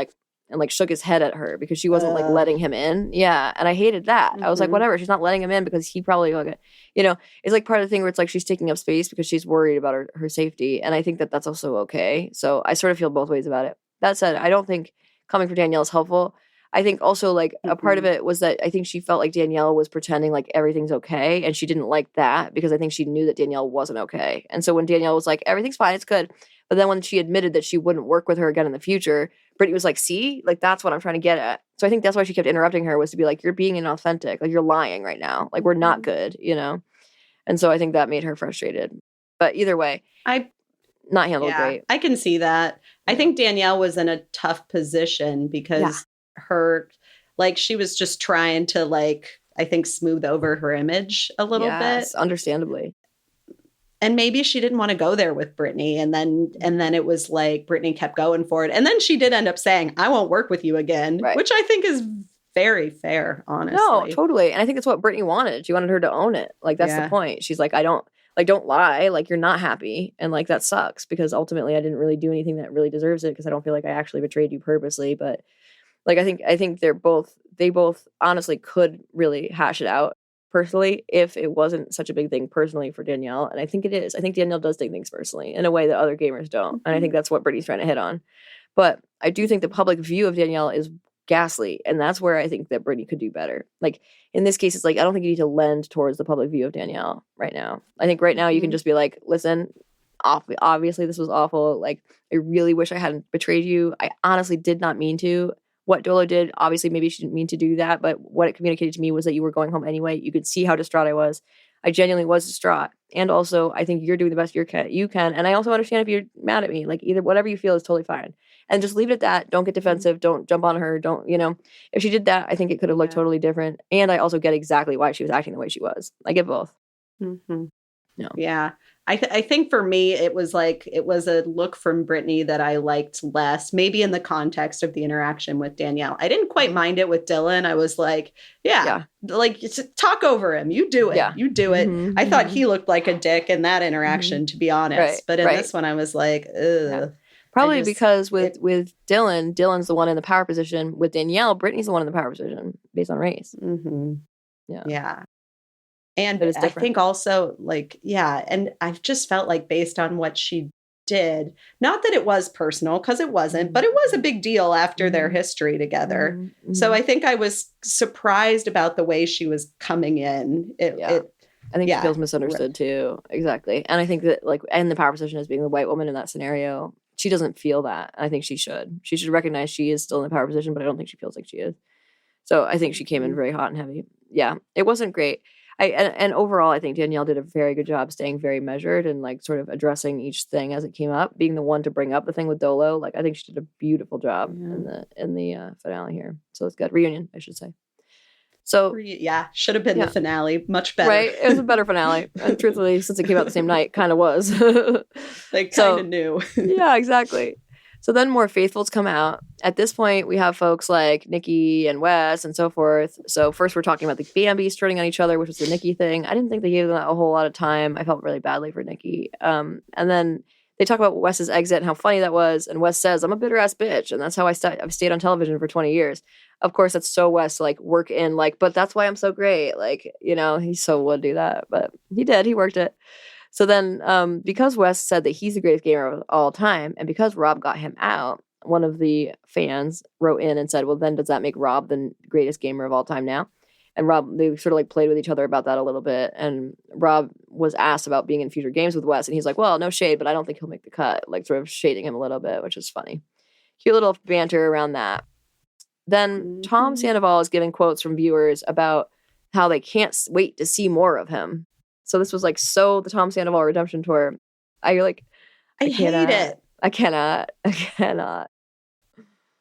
and shook his head at her because she wasn't like letting him in. Yeah. And I hated that. I was like, whatever, she's not letting him in because he probably it's like part of the thing where it's like she's taking up space because she's worried about her safety. And I think that that's also okay. So I sort of feel both ways about it. That said, I don't think coming for Danielle is helpful. I think also like a part of it was that I think she felt like Danielle was pretending like everything's okay. And she didn't like that because I think she knew that Danielle wasn't okay. And so when Danielle was like, everything's fine, it's good. But then when she admitted that she wouldn't work with her again in the future, Brittany was like, see, like, that's what I'm trying to get at. So I think that's why she kept interrupting her, was to be like, you're being inauthentic. Like, you're lying right now. Like, we're not good, And so I think that made her frustrated. But either way, not handled great.
I can see that. I think Danielle was in a tough position because she was just trying to I think smooth over her image a little bit.
Understandably.
And maybe she didn't want to go there with Brittany. And then it was like Brittany kept going for it. And then she did end up saying, I won't work with you again, which I think is very fair, honestly.
No, totally. And I think that's what Brittany wanted. She wanted her to own it. Like, that's the point. She's like, don't lie. Like, you're not happy. And like, that sucks because ultimately I didn't really do anything that really deserves it because I don't feel like I actually betrayed you purposely. But like, I think they both honestly could really hash it out personally if it wasn't such a big thing personally for Danielle. And I think it is. I think Danielle does take things personally in a way that other gamers don't. And I think that's what Brittany's trying to hit on. But I do think the public view of Danielle is ghastly. And that's where I think that Brittany could do better. Like, in this case, it's like, I don't think you need to lend towards the public view of Danielle right now. I think right now you can just be like, listen, obviously this was awful. Like, I really wish I hadn't betrayed you. I honestly did not mean to. What Dolo did, obviously, maybe she didn't mean to do that, but what it communicated to me was that you were going home anyway. You could see how distraught I was. I genuinely was distraught. And also, I think you're doing the best you can. And I also understand if you're mad at me. Like, either whatever you feel is totally fine. And just leave it at that. Don't get defensive. Don't jump on her. Don't, if she did that, I think it could have looked totally different. And I also get exactly why she was acting the way she was. I get both.
Mm-hmm.
No.
Yeah. I think for me, it was a look from Brittany that I liked less, maybe in the context of the interaction with Danielle. I didn't quite mind it with Dylan. I was like, like, talk over him. You do it.
Yeah.
You do it.
Mhm,
I thought
mhm.
he looked like a dick in that interaction, to be honest.
Right,
But in
right.
this one, I was like, ugh.
Yeah. Probably because with Dylan, Dylan's the one in the power position. With Danielle, Brittany's the one in the power position based on race.
Mm-hmm.
Yeah.
Yeah. And
But it's
I
different.
think also, like, and I've just felt like based on what she did, not that it was personal, because it wasn't, but it was a big deal after their history together.
Mhm,
So
mhm.
I think I was surprised about the way she was coming in.
I think she feels misunderstood too. Exactly. And I think that, like, and the power position as being the white woman in that scenario, she doesn't feel that. I think she should. She should recognize she is still in the power position, but I don't think she feels like she is. So I think she came in very hot and heavy. Yeah, it wasn't great. And overall, I think Danielle did a very good job staying very measured and like sort of addressing each thing as it came up, being the one to bring up the thing with Dolo. Like, I think she did a beautiful job in the finale here. So it's good. Reunion, I should say. So
should have been the finale. Much better.
Right, it was a better finale. And truthfully, since it came out the same night, kind of was.
They kind of knew.
Yeah, exactly. So then more faithfuls come out. At this point, we have folks like Nikki and Wes and so forth. So first we're talking about the Bambis turning on each other, which was the Nikki thing. I didn't think they gave them a whole lot of time. I felt really badly for Nikki. And then they talk about Wes's exit and how funny that was. And Wes says, I'm a bitter ass bitch. And that's how I've stayed on television for 20 years. Of course, that's so Wes to like work in, like, but that's why I'm so great. Like, you know, he so would do that, but he did. He worked it. So then because Wes said that he's the greatest gamer of all time, and because Rob got him out, one of the fans wrote in and said, well, then does that make Rob the greatest gamer of all time now? And Rob, they sort of like played with each other about that a little bit. And Rob was asked about being in future games with Wes. And he's like, well, no shade, but I don't think he'll make the cut. Like sort of shading him a little bit, which is funny. Cute little banter around that. Then Tom Sandoval is giving quotes from viewers about how they can't wait to see more of him. So this was like the Tom Sandoval redemption tour. I hate it. I cannot.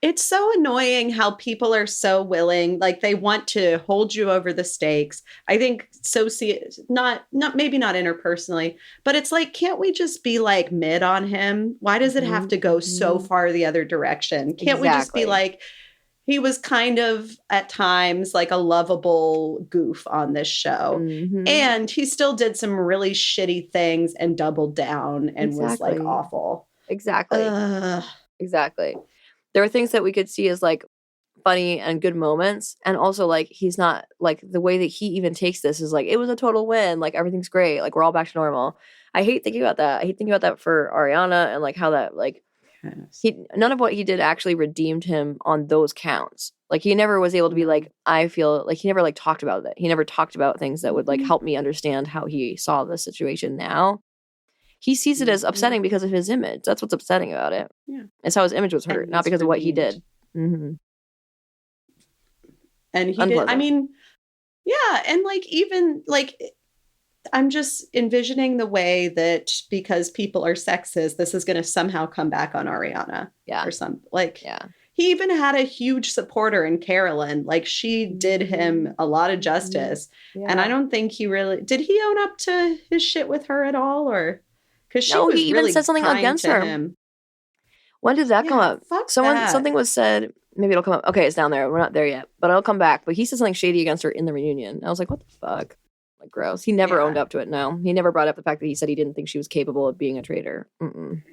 It's so annoying how people are so willing, like they want to hold you over the stakes. I think not maybe not interpersonally, but it's like, can't we just be like mid on him? Why does it have to go so far the other direction? Can't we just be like, he was kind of at times like a lovable goof on this show. Mm-hmm. And he still did some really shitty things and doubled down and was like awful.
Exactly. Exactly. There were things that we could see as like funny and good moments. And also like, he's not like the way that he even takes this is like, it was a total win. Like everything's great. Like we're all back to normal. I hate thinking about that. I hate thinking about that for Ariana and like how that like, none of what he did actually redeemed him on those counts. Like he never was able to be like, I feel like he never like talked about that. He never talked about things that would like help me understand how he saw the situation now. He sees it as upsetting because of his image. That's what's upsetting about it. Yeah. It's how his image was hurt, not because of what he did. Mm-hmm.
And he did, I mean, yeah. And like, even like, I'm just envisioning the way that because people are sexist, this is going to somehow come back on Ariana. Yeah. Or something. Like, he even had a huge supporter in Carolyn. Like, she did him a lot of justice. Yeah. And I don't think did he own up to his shit with her at all? Or, because she was
he even
really
said something against her.
Him.
When did that come up? Something was said. Maybe it'll come up. Okay, it's down there. We're not there yet, but it'll come back. But he said something shady against her in the reunion. I was like, what the fuck? Like, gross. He never owned up to it. No, he never brought up the fact that he said he didn't think she was capable of being a traitor. Mm-mm.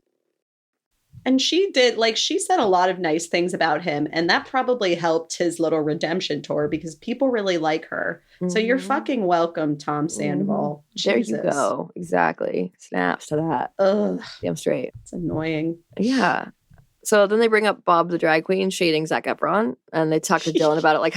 And she did, like, she said a lot of nice things about him. And that probably helped his little redemption tour because people really like her. Mm-hmm. So you're fucking welcome, Tom Sandoval.
Mm-hmm. There you go. Exactly. Snaps to that. Ugh. Damn straight.
It's annoying.
Yeah. So then they bring up Bob the drag queen shading Zac Efron, and they talk to Dylan about it. Like,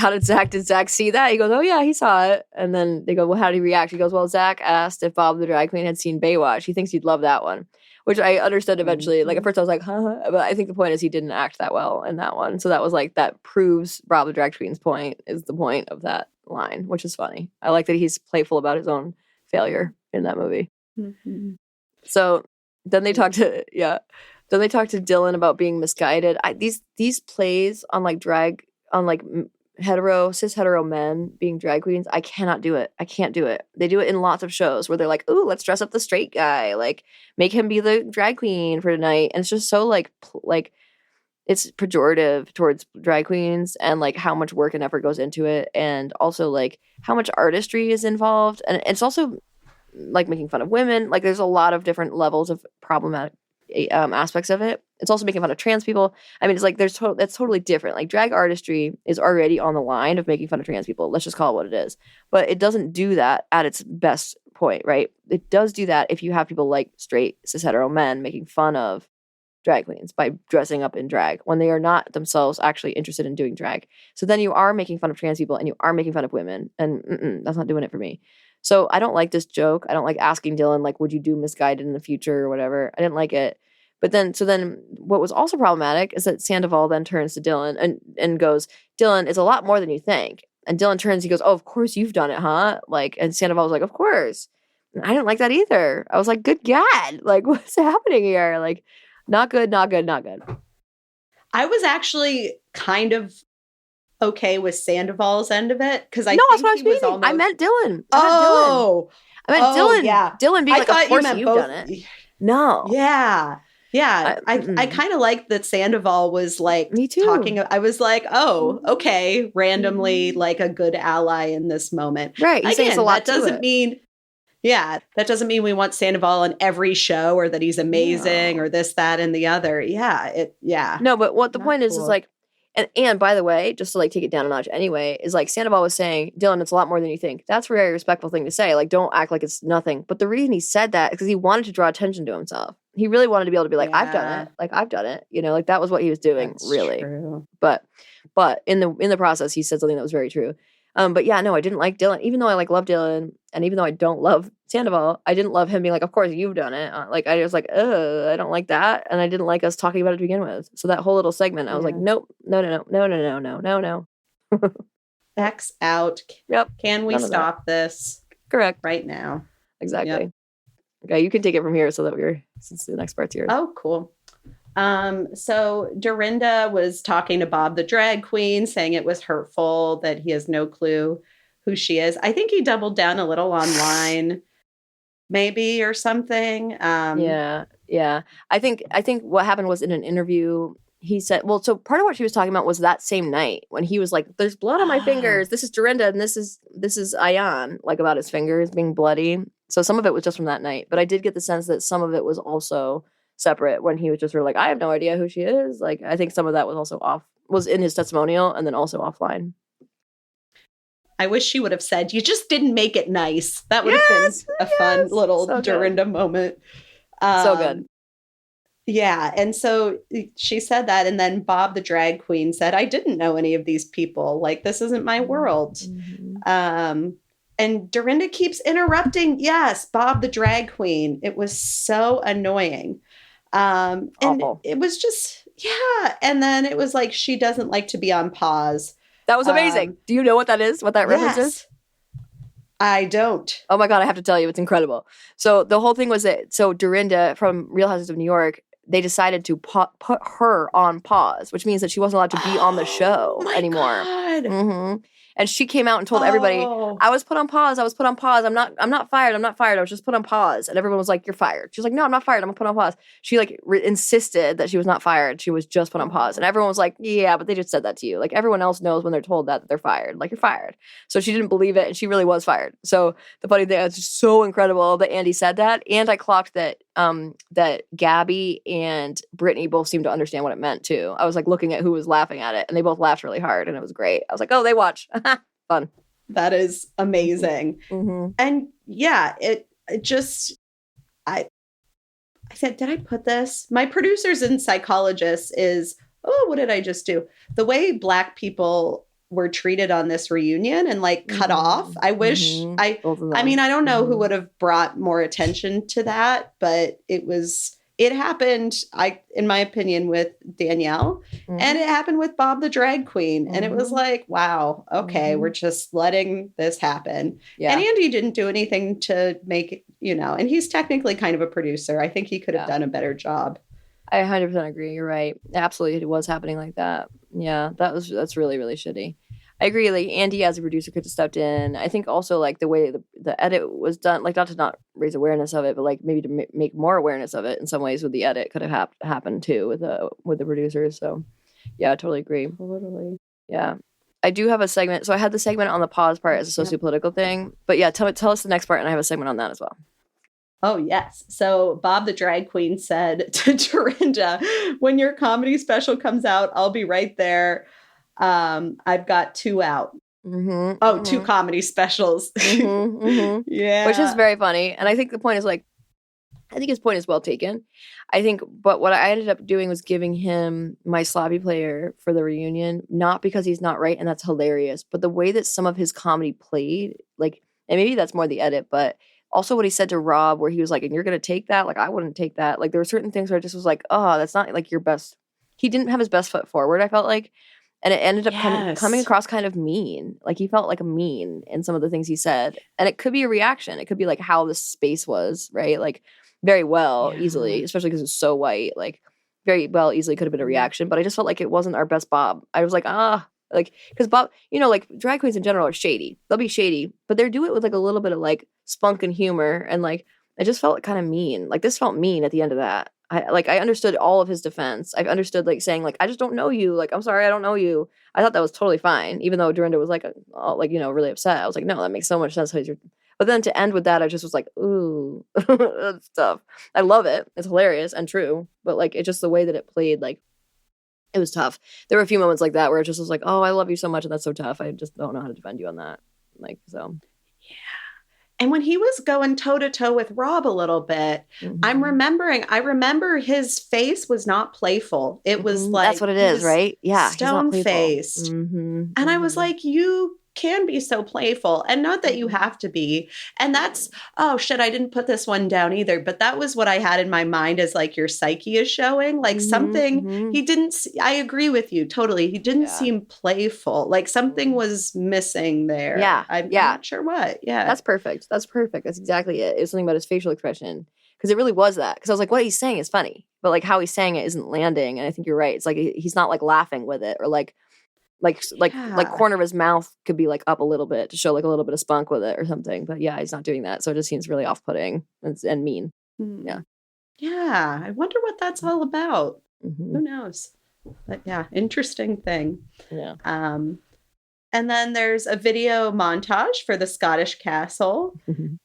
did Zac see that? He goes, oh yeah, he saw it. And then they go, well, how did he react? He goes, well, Zac asked if Bob the drag queen had seen Baywatch. He thinks he'd love that one, which I understood eventually. Mm-hmm. Like at first I was like, huh? But I think the point is he didn't act that well in that one. So that was like, that proves Bob the drag queen's point is the point of that line, which is funny. I like that he's playful about his own failure in that movie. Mm-hmm. So then they talk to, Then they talked to Dylan about being misguided. These plays on like drag, on like cis hetero men being drag queens, I cannot do it. I can't do it. They do it in lots of shows where they're like, ooh, let's dress up the straight guy, like make him be the drag queen for tonight. And it's just so like it's pejorative towards drag queens and like how much work and effort goes into it, and also like how much artistry is involved. And it's also like making fun of women. Like there's a lot of different levels of problematic aspects of it. It's also making fun of trans people. I mean, it's like that's totally different. Like drag artistry is already on the line of making fun of trans people. Let's just call it what it is. But it doesn't do that at its best point, right? It does do that if you have people like straight cis hetero men making fun of drag queens by dressing up in drag when they are not themselves actually interested in doing drag. So then you are making fun of trans people and you are making fun of women, and that's not doing it for me. So I don't like this joke. I don't like asking Dylan, like, would you do Misguided in the future or whatever? I didn't like it. But then what was also problematic is that Sandoval then turns to Dylan and goes, Dylan, it's a lot more than you think. And Dylan turns, he goes, oh, of course you've done it, huh? Like, and Sandoval was like, of course. And I didn't like that either. I was like, good God, like, what's happening here? Like, not good, not good, not good.
I was actually kind of okay with Sandoval's end of it because I
that's
think
what I was meaning.
almost...
I meant Dylan.
I meant
Dylan.
Yeah.
Dylan being like, of course you've done it. No.
Yeah. Yeah. I kind of like that Sandoval was like
me too.
Talking. I was like, oh, okay. Randomly like a good ally in this moment.
Right. He
Again,
a lot
that doesn't mean... Yeah, that doesn't mean we want Sandoval on every show or that he's amazing or this, that, and the other. Yeah.
No, but what the point
cool.
is like, and by the way, just to like take it down a notch anyway, is like Sandoval was saying, Dylan, it's a lot more than you think. That's a very respectful thing to say. Like, don't act like it's nothing. But the reason he said that is because he wanted to draw attention to himself. He really wanted to be able to be like, I've done it. Like, I've done it. You know, like that was what he was doing,
That's
really.
True.
But in the process, he said something that was very true. But yeah, no, I didn't like Dylan. Even though I like love Dylan, and even though I don't love Sandoval, I didn't love him being like, of course you've done it. Like I was like, I don't like that, and I didn't like us talking about it to begin with. So that whole little segment, I was like, nope, no.
X out.
Yep.
Can we stop this?
Correct.
Right now.
Exactly.
Yep.
Okay, you can take it from here so that since the next part's yours.
Oh, cool. So Dorinda was talking to Bob the drag queen, saying it was hurtful, that he has no clue who she is. I think he doubled down a little online, maybe, or something.
Yeah. I think what happened was in an interview, he said, well, so part of what she was talking about was that same night when he was like, there's blood on my fingers. This is Dorinda and this is Ayan, like about his fingers being bloody. So some of it was just from that night, but I did get the sense that some of it was also separate when he was just sort of like, I have no idea who she is. Like, I think some of that was also was in his testimonial and then also offline.
I wish she would have said, you just didn't make it nice. That would have been a fun little Dorinda moment.
So good.
Yeah. And so she said that. And then Bob, the drag queen, said, I didn't know any of these people. Like, this isn't my world. Mm-hmm. And Dorinda keeps interrupting. Yes, Bob, the drag queen. It was so annoying. And it was just, yeah. And then it was like, she doesn't like to be on pause.
That was amazing. Do you know what that is? What that reference is?
I don't.
Oh my God, I have to tell you, it's incredible. So the whole thing was that, Dorinda from Real Houses of New York, they decided to put her on pause, which means that she wasn't allowed to be on the show anymore. Mm-hmm. And she came out and told everybody, I was put on pause. I'm not fired. I was just put on pause. And everyone was like, you're fired. She was like, no, I'm not fired. I'm put on pause. She like insisted that she was not fired. She was just put on pause. And everyone was like, yeah, but they just said that to you. Like everyone else knows when they're told that they're fired. Like, you're fired. So she didn't believe it. And she really was fired. So the funny thing, it's just so incredible that Andy said that. And I clocked that Gabby and Brittany both seemed to understand what it meant too. I was like looking at who was laughing at it, and they both laughed really hard, and it was great. I was like, oh, they watch. Fun.
That is amazing. Mm-hmm. And yeah, it just, I said, did I put this? My producers and psychologists is, what did I just do? The way Black people were treated on this reunion and like cut off. I wish I mean, I don't know who would have brought more attention to that, but it happened, in my opinion, with Danielle, and it happened with Bob the drag queen. And it was like, wow, okay, we're just letting this happen. Yeah. And Andy didn't do anything to make it, and he's technically kind of a producer. I think he could have done a better job.
I 100% agree. You're right. Absolutely. It was happening like that. Yeah, that's really, really shitty. I agree. Like Andy as a producer could have stepped in. I think also like the way the edit was done, like not to not raise awareness of it, but like maybe to make more awareness of it in some ways with the edit could have happened too with the producers. So yeah, I totally agree.
Totally.
Yeah. I do have a segment. So I had the segment on the pause part as a sociopolitical thing, but yeah, tell us the next part, and I have a segment on that as well.
Oh, yes. So Bob the drag queen said to Dorinda, when your comedy special comes out, I'll be right there. I've got 2 out.
Mm-hmm,
2 comedy specials. Yeah.
Which is very funny. And I think the point is like, I think his point is well taken. I think, but what I ended up doing was giving him my sloppy player for the reunion, not because he's not right, and that's hilarious, but the way that some of his comedy played, like, and maybe that's more the edit, but also what he said to Rob, where he was like, and you're going to take that? Like, I wouldn't take that. Like, there were certain things where I just was like, oh, that's not like your best. He didn't have his best foot forward, I felt like. And it ended up coming across kind of mean. Like, he felt like a mean in some of the things he said. And it could be a reaction. It could be like how the space was, right? Like, very well, easily, especially because it's so white. Like, very well, easily could have been a reaction. But I just felt like it wasn't our best Bob. I was like, like, because Bob, you know, like drag queens in general are shady. They'll be shady, but they do it with like a little bit of like spunk and humor. And like, I just felt kind of mean. Like, this felt mean at the end of that. I understood all of his defense. I understood like saying like, I just don't know you. Like, I'm sorry, I don't know you. I thought that was totally fine. Even though Dorinda was like, you know, really upset. I was like, no, that makes so much sense. But then to end with that, I just was like, ooh, that's tough. I love it. It's hilarious and true. But like, it's just the way that it played, like, it was tough. There were a few moments like that where it just was like, oh, I love you so much. And that's so tough. I just don't know how to defend you on that. Like, so.
Yeah. And when he was going toe to toe with Rob a little bit, I remember his face was not playful. It was like,
that's what it is, right? Yeah.
Stone faced. And I was like, you can be so playful, and not that you have to be. And that's, oh shit, I didn't put this one down either, but that was what I had in my mind as like your psyche is showing, like something he didn't I agree with you totally. He didn't seem playful, like something was missing there. I'm not sure what. That's
perfect. That's exactly it. It was something about his facial expression, because it really was that, because I was like, what he's saying is funny, but like how he's saying it isn't landing. And I think you're right. It's like he's not like laughing with it, or like corner of his mouth could be like up a little bit to show like a little bit of spunk with it or something. But yeah, he's not doing that. So it just seems really off-putting and mean. Yeah.
Yeah. I wonder what that's all about. Who knows? But yeah, interesting thing.
Yeah.
And then there's a video montage for the Scottish castle.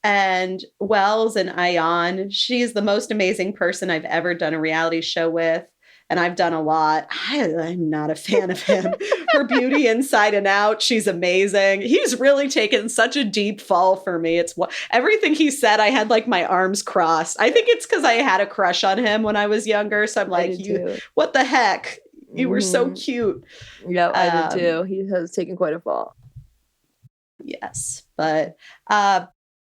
And Wells and Ion, she's the most amazing person I've ever done a reality show with. And I've done a lot. I'm not a fan of him. Her beauty inside and out, she's amazing. He's really taken such a deep fall for me. It's everything he said, I had like my arms crossed. I think it's because I had a crush on him when I was younger. So I'm like, what the heck? You were so cute.
Yeah, I did too. He has taken quite a fall.
Yes. But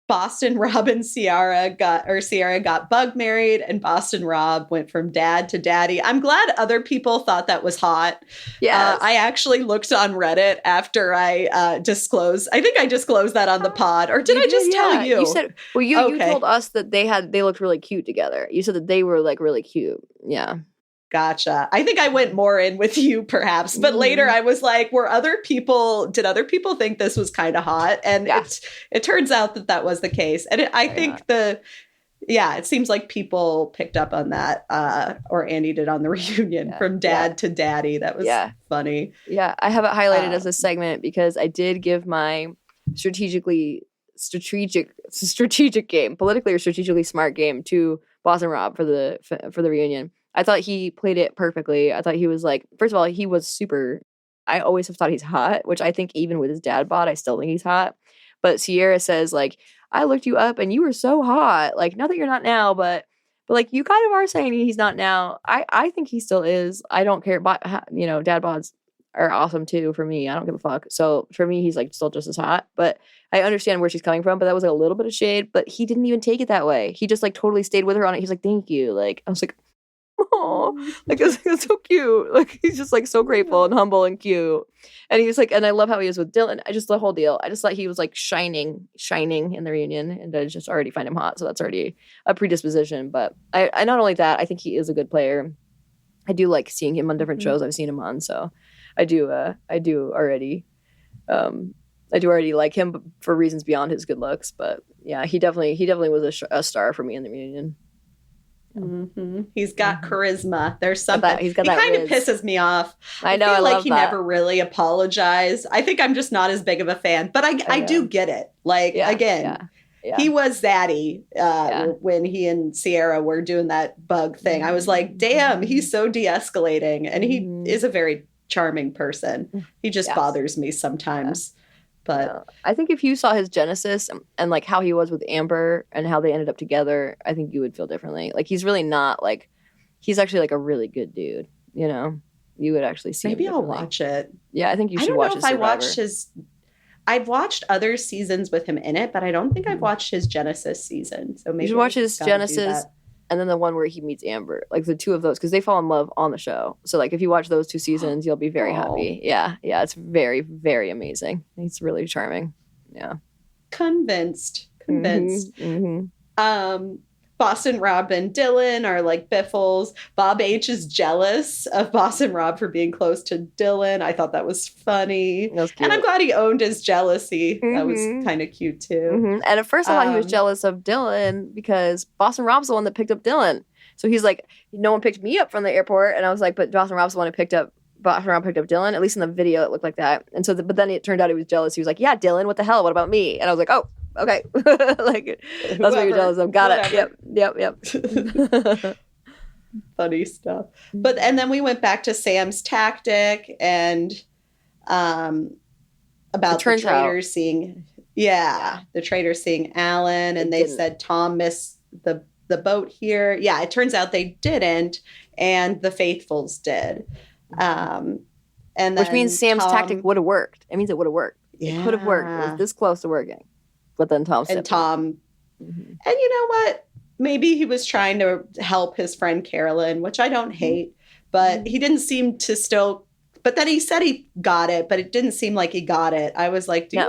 Boston Rob and Sierra got bug married, and Boston Rob went from dad to daddy. I'm glad other people thought that was hot. Yeah, I actually looked on Reddit after I disclosed. I think I disclosed that on the pod, or did I just tell you?
You said, well, you told us that they looked really cute together. You said that they were like really cute. Yeah.
Gotcha. I think I went more in with you perhaps, but later I was like, did other people think this was kind of hot? And it turns out that was the case. And I think it seems like people picked up on that, or Andy did on the reunion, from dad to daddy. That was funny.
Yeah. I have it highlighted as a segment because I did give my strategic game, politically or strategically smart game to Boston Rob for the reunion. I thought he played it perfectly. I thought he was like, first of all, he was super, I always have thought he's hot, which I think even with his dad bod, I still think he's hot. But Sierra says like, I looked you up and you were so hot. Like, not that you're not now, but like you kind of are saying he's not now. I think he still is. I don't care. But, dad bods are awesome too for me. I don't give a fuck. So for me, he's like still just as hot. But I understand where she's coming from. But that was like a little bit of shade. But he didn't even take it that way. He just like totally stayed with her on it. He's like, thank you. Like, I was like, oh, like it's so cute. Like he's just like so grateful and humble and cute. And he's like, and I love how he is with Dylan. The whole deal. I just thought he was like shining in the reunion, and I just already find him hot. So that's already a predisposition. But I not only that, I think he is a good player. I do like seeing him on different shows I've seen him on. So I do already I do already like him for reasons beyond his good looks, but yeah, he definitely was a star for me in the reunion.
Mm-hmm. He's got charisma. There's something.
He's got
he
that
kind of
riz.
pisses me off.
I know.
feel
I
like
love
he
that.
never really apologized. I think I'm just not as big of a fan, but I do get it. Like again, he was zaddy when he and Sierra were doing that bug thing. I was like, damn, he's so de-escalating, and he is a very charming person. He just bothers me sometimes. But
I think if you saw his genesis and like how he was with Amber and how they ended up together, I think you would feel differently. Like he's really not like, he's actually like a really good dude. You know, you would actually see.
Maybe I'll watch it.
Yeah, I think you should watch it.
I watched his. I've watched other seasons with him in it, but I don't think I've watched his Genesis season. So maybe
you should watch his Genesis and then the one where he meets Amber, like the two of those, because they fall in love on the show. So like if you watch those two seasons, you'll be very happy. Yeah, it's very, very amazing. He's really charming. Yeah,
convinced. Boston Rob and Dylan are like biffles. Bob H is jealous of Boston Rob for being close to Dylan. I thought that was funny.
That was cute.
And I'm glad he owned his jealousy. That was kind of cute too.
And at first I thought he was jealous of Dylan because Boston Rob's the one that picked up Dylan. So he's like, no one picked me up from the airport. And I was like, but Boston Rob's the one who Boston Rob picked up Dylan. At least in the video it looked like that. And so, but then it turned out he was jealous. He was like, yeah, Dylan, what the hell? What about me? And I was like, oh, okay. Like that's what you're jealous of. Got it. Yep.
Funny stuff. But and then we went back to Sam's tactic and about the Traitors seeing the Traitors seeing Alan, and they said Tom missed the boat here. Yeah, it turns out they didn't, and the Faithfuls did. And
which means Sam's tactic would have worked. It means it would have worked.
Yeah.
It could have worked. It was this close to working. But then Tom
and you know what? Maybe he was trying to help his friend Carolyn, which I don't hate, but he didn't seem to still. But then he said he got it, but it didn't seem like he got it. I was like, "Do you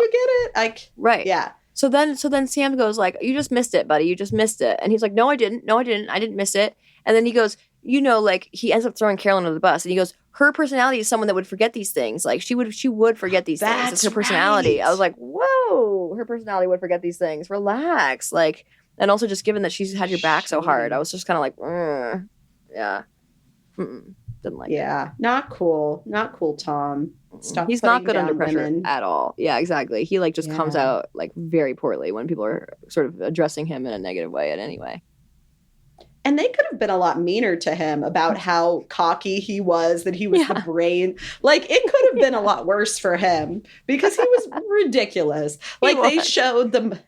get it?"
Right.
Yeah.
So then Sam goes like, "You just missed it, buddy. You just missed it." And he's like, "No, I didn't. No, I didn't. I didn't miss it." And then he goes, you know, like he ends up throwing Carolyn under the bus, and he goes, her personality is someone that would forget these things. Like she would forget these things. It's her personality. Right. I was like, whoa, her personality would forget these things. Relax. Like, and also just given that she's had your back so hard, I was just kind of like, yeah. Didn't like it.
Yeah. Not cool. Not cool, Tom. Stop.
He's not good under pressure at all. Yeah, exactly. He like just comes out like very poorly when people are sort of addressing him in a negative way in any way.
And they could have been a lot meaner to him about how cocky he was, that he was the brain. Like, it could have been a lot worse for him because he was ridiculous. Like, they showed the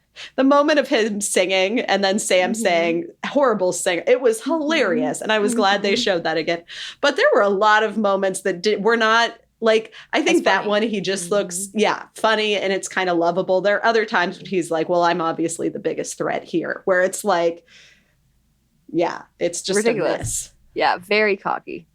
moment of him singing and then Sam saying, horrible singer. It was hilarious. And I was glad they showed that again. But there were a lot of moments that were not, like, I think that one, he just looks, funny, and it's kind of lovable. There are other times when he's like, well, I'm obviously the biggest threat here, where it's like, yeah, it's just ridiculous. A mess.
Yeah, very cocky.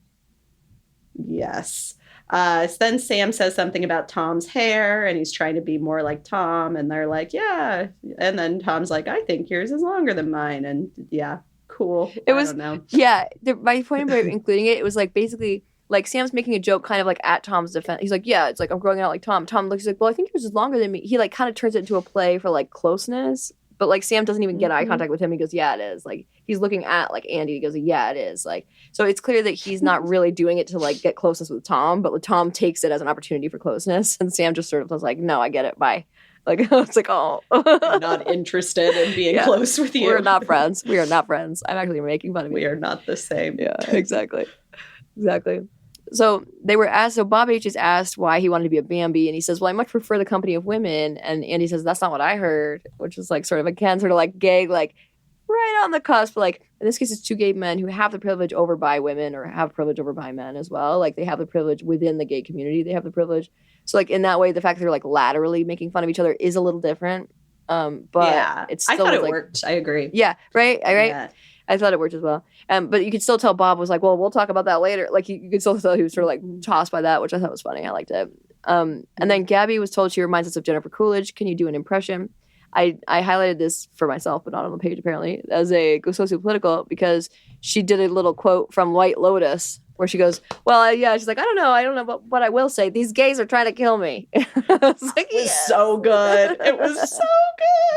Yes. Then Sam says something about Tom's hair, and he's trying to be more like Tom, and they're like, yeah. And then Tom's like, I think yours is longer than mine. And yeah, cool. I don't know.
Yeah, my point about including it was like basically like Sam's making a joke kind of like at Tom's defense. He's like, yeah, it's like I'm growing out like Tom. Tom looks like, well, I think yours is longer than me. He like kind of turns it into a play for like closeness. But like Sam doesn't even get eye contact with him. He goes, yeah, it is. Like he's looking at like Andy. He goes, yeah, it is. Like, so it's clear that he's not really doing it to like get closeness with Tom, but Tom takes it as an opportunity for closeness. And Sam just sort of was like, no, I get it. Bye. Like, it's like, oh,
I'm not interested in being close with you.
We're not friends. We are not friends. I'm actually making fun of you.
We are not the same.
Yeah, exactly. So they were asked, so Bob H is asked why he wanted to be a Bambi, and he says, well, I much prefer the company of women. And Andy says, that's not what I heard, which is like sort of again, sort of like gay, like right on the cusp. Like in this case, it's two gay men who have the privilege over by women or have privilege over by men as well. Like they have the privilege within the gay community. They have the privilege. So like in that way, the fact that they're like laterally making fun of each other is a little different. But it's still
I thought it
like,
worked. I agree.
Yeah. Right.
Yeah.
I thought it worked as well. But you could still tell Bob was like, well, we'll talk about that later. Like you could still tell he was sort of like tossed by that, which I thought was funny. I liked it. And then Gabby was told she reminds us of Jennifer Coolidge. Can you do an impression? I highlighted this for myself, but not on the page apparently, as a Sociopolitical, because she did a little quote from White Lotus where she goes, well, yeah, she's like, I don't know, but what I will say, these gays are trying to kill me. I was like,
It was so good. It was so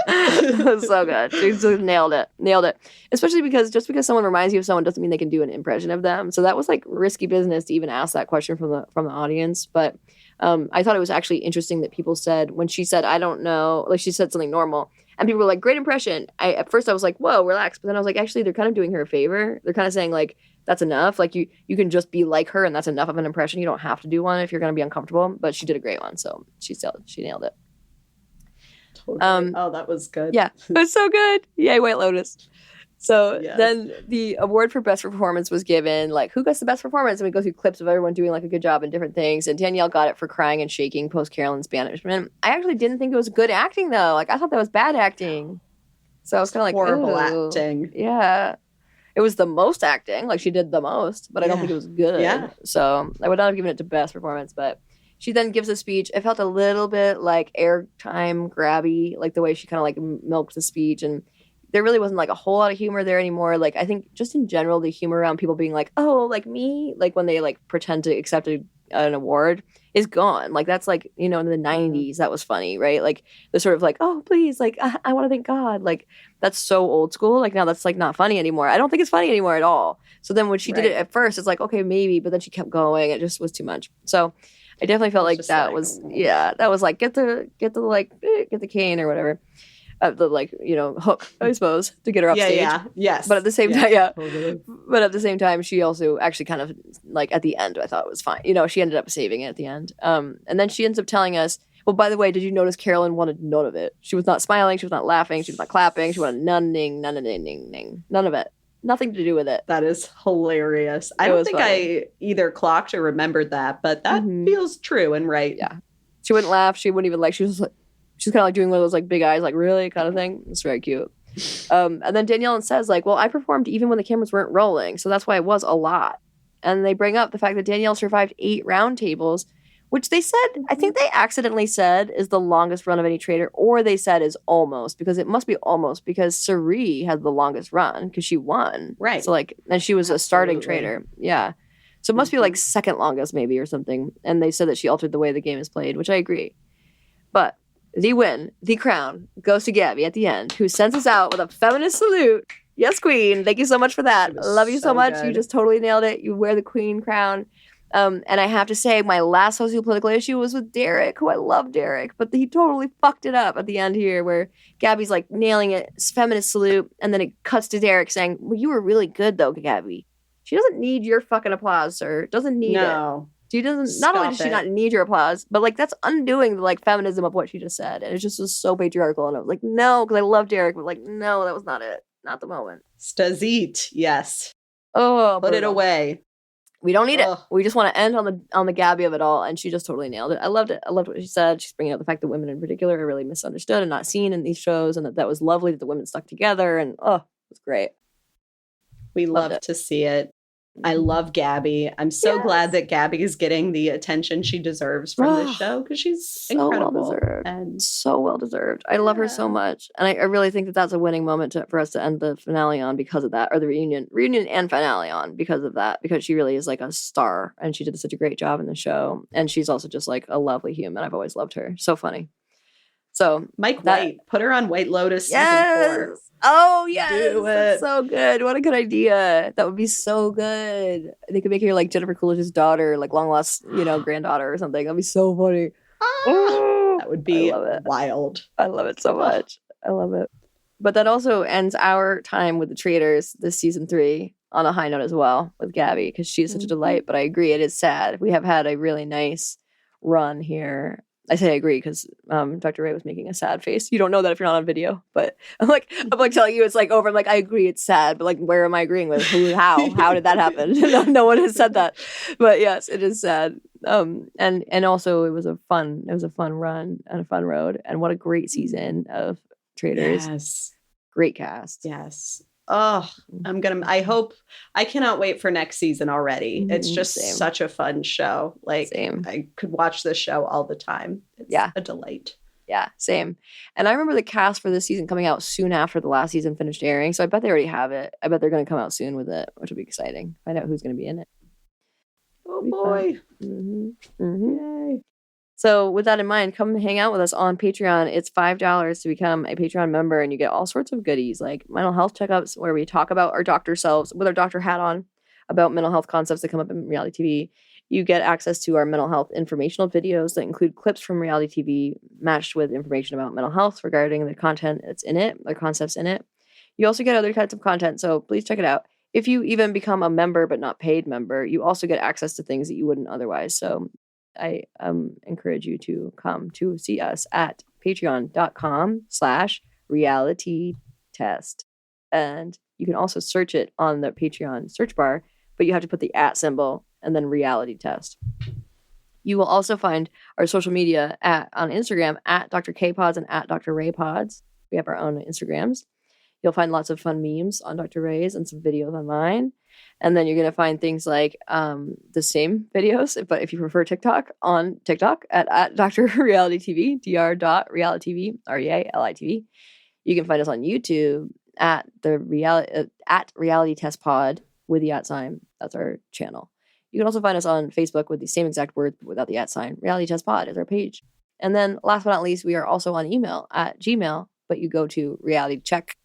good.
It was so good. She just nailed it. Especially because just because someone reminds you of someone doesn't mean they can do an impression of them. So that was like risky business to even ask that question from the audience. But I thought it was actually interesting that people said, when she said, I don't know, like she said something normal, and people were like, great impression. At first I was like, whoa, relax. But then I was like, actually, they're kind of doing her a favor. They're kind of saying like, that's enough. Like you can just be like her, and that's enough of an impression. You don't have to do one if you're going to be uncomfortable. But she did a great one, so she nailed it.
Totally. Oh, that was good.
Yeah, it was so good. Yay, White Lotus. So then the award for best performance was given. Like, who gets the best performance? And we go through clips of everyone doing like a good job in different things. And Danielle got it for crying and shaking post Carolyn's banishment. I actually didn't think it was good acting though. Like I thought that was bad acting. So I was kind of like,
horrible acting.
Yeah. It was the most acting. Like she did the most, but I don't think it was good. Yeah. So I would not have given it to best performance, but she then gives a speech. It felt a little bit like airtime grabby, like the way she kind of like milked the speech, and there really wasn't like a whole lot of humor there anymore. Like I think just in general, the humor around people being like, oh, like me, like when they like pretend to accept an award is gone. Like that's like, you know, in the 90s, that was funny, right? Like the sort of like, oh, please, like I want to thank God. Like that's so old school. Like now that's like not funny anymore. I don't think it's funny anymore at all. So then when she did it at first, it's like, okay, maybe, but then she kept going. It just was too much. So I definitely felt like that was, that was like, get the cane or whatever. The like, you know, hook, I suppose, to get her off stage. Yeah, yes. But at the same time, totally. But at the same time, she also actually kind of like at the end, I thought it was fine. You know, she ended up saving it at the end. And then she ends up telling us, well, by the way, did you notice Carolyn wanted none of it? She was not smiling, she was not laughing, she was not clapping, she wanted none of it. Nothing to do with it.
That is hilarious. I don't think I either clocked or remembered that, but that feels true and right.
Yeah. She wouldn't laugh. She wouldn't even like, she was like, she's kind of like doing one of those like big eyes, like really kind of thing. It's very cute. And then Danielle says like, well, I performed even when the cameras weren't rolling. So that's why it was a lot. And they bring up the fact that Danielle survived 8 round tables, which they said, I think they accidentally said is the longest run of any traitor, or they said is almost, because it must be almost, because Cirie had the longest run because she won. Right. So like, and she was a starting traitor. Yeah. So it must be like second longest maybe or something. And they said that she altered the way the game is played, which I agree. But the win, the crown, goes to Gabby at the end, who sends us out with a feminist salute. Yes, queen. Thank you so much for that. Love you so much. Good. You just totally nailed it. You wear the queen crown. And I have to say, my last sociopolitical issue was with Derek, who I love Derek, but he totally fucked it up at the end here, where Gabby's like nailing it, feminist salute, and then it cuts to Derek saying, well, you were really good though, Gabby. She doesn't need your fucking applause, sir. Doesn't need it. She doesn't. Not only does she not need your applause, but like that's undoing the like feminism of what she just said, and it just was so patriarchal. And I was like, no, because I love Derek, but like, no, that was not it, not the moment.
Stazit, yes.
Oh,
put it away.
We don't need it. We just want to end on the Gabby of it all, and she just totally nailed it. I loved it. I loved what she said. She's bringing up the fact that women in particular are really misunderstood and not seen in these shows, and that was lovely that the women stuck together, and it was great.
We love to see it. I love Gabby. I'm so glad that Gabby is getting the attention she deserves from this show, because she's so incredible.
Well-deserved. And so well-deserved. I love her so much. And I really think that that's a winning moment for us to end the finale on because of that, or the reunion and finale on because of that, because she really is like a star, and she did such a great job in the show. And she's also just like a lovely human. I've always loved her. So funny. So
Mike White, put her on White Lotus season 4.
Oh, yes. That's so good. What a good idea. That would be so good. They could make her like Jennifer Coolidge's daughter, like long lost, granddaughter or something. That'd be so funny.
That would be wild.
I love it so much. I love it. But that also ends our time with the Traitors this season 3 on a high note as well with Gabby, because she's such a delight. But I agree, it is sad. We have had a really nice run here. I say I agree because Dr. Ray was making a sad face. You don't know that if you're not on video, but I'm like telling you it's like over. I'm like, I agree, it's sad, but like, where am I agreeing with? Who? How did that happen? No one has said that, but yes, it is sad. And also it was a fun run and a fun road, and what a great season of Traitors. Yes, great cast.
Yes. Oh, I cannot wait for next season already. Mm-hmm, it's just such a fun show. Like I could watch this show all the time. It's a delight.
Yeah, same. And I remember the cast for this season coming out soon after the last season finished airing. So I bet they already have it. I bet they're going to come out soon with it, which will be exciting. Find out who's going to be in it.
Oh boy.
Yay. So with that in mind, come hang out with us on Patreon. It's $5 to become a Patreon member, and you get all sorts of goodies like mental health checkups where we talk about our doctor selves with our doctor hat on about mental health concepts that come up in reality TV. You get access to our mental health informational videos that include clips from reality TV matched with information about mental health regarding the content that's in it, the concepts in it. You also get other types of content, so please check it out. If you even become a member but not paid member, you also get access to things that you wouldn't otherwise. So I encourage you to come to see us at patreon.com/realitytest. And you can also search it on the Patreon search bar, but you have to put the @ symbol and then reality test. You will also find our social media on Instagram at Dr. K Pods and at Dr. Ray Pods. We have our own Instagrams. You'll find lots of fun memes on Dr. Ray's and some videos on mine. And then you're going to find things like the same videos, but if you prefer TikTok, on TikTok at Dr. Reality TV, dr.realitytv, REALITV. You can find us on YouTube at Reality Test Pod with the @ sign. That's our channel. You can also find us on Facebook with the same exact word but without the @ sign. Reality Test Pod is our page. And then last but not least, we are also on email at Gmail, but you go to reality check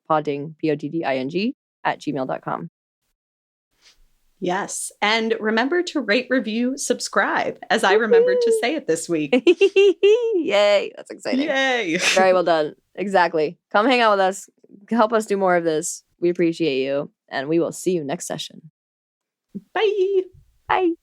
podding, PODDING at gmail.com.
Yes. And remember to rate, review, subscribe, as I remembered to say it this week.
Yay. That's exciting.
Yay.
Very well done. Exactly. Come hang out with us. Help us do more of this. We appreciate you. And we will see you next session.
Bye.
Bye.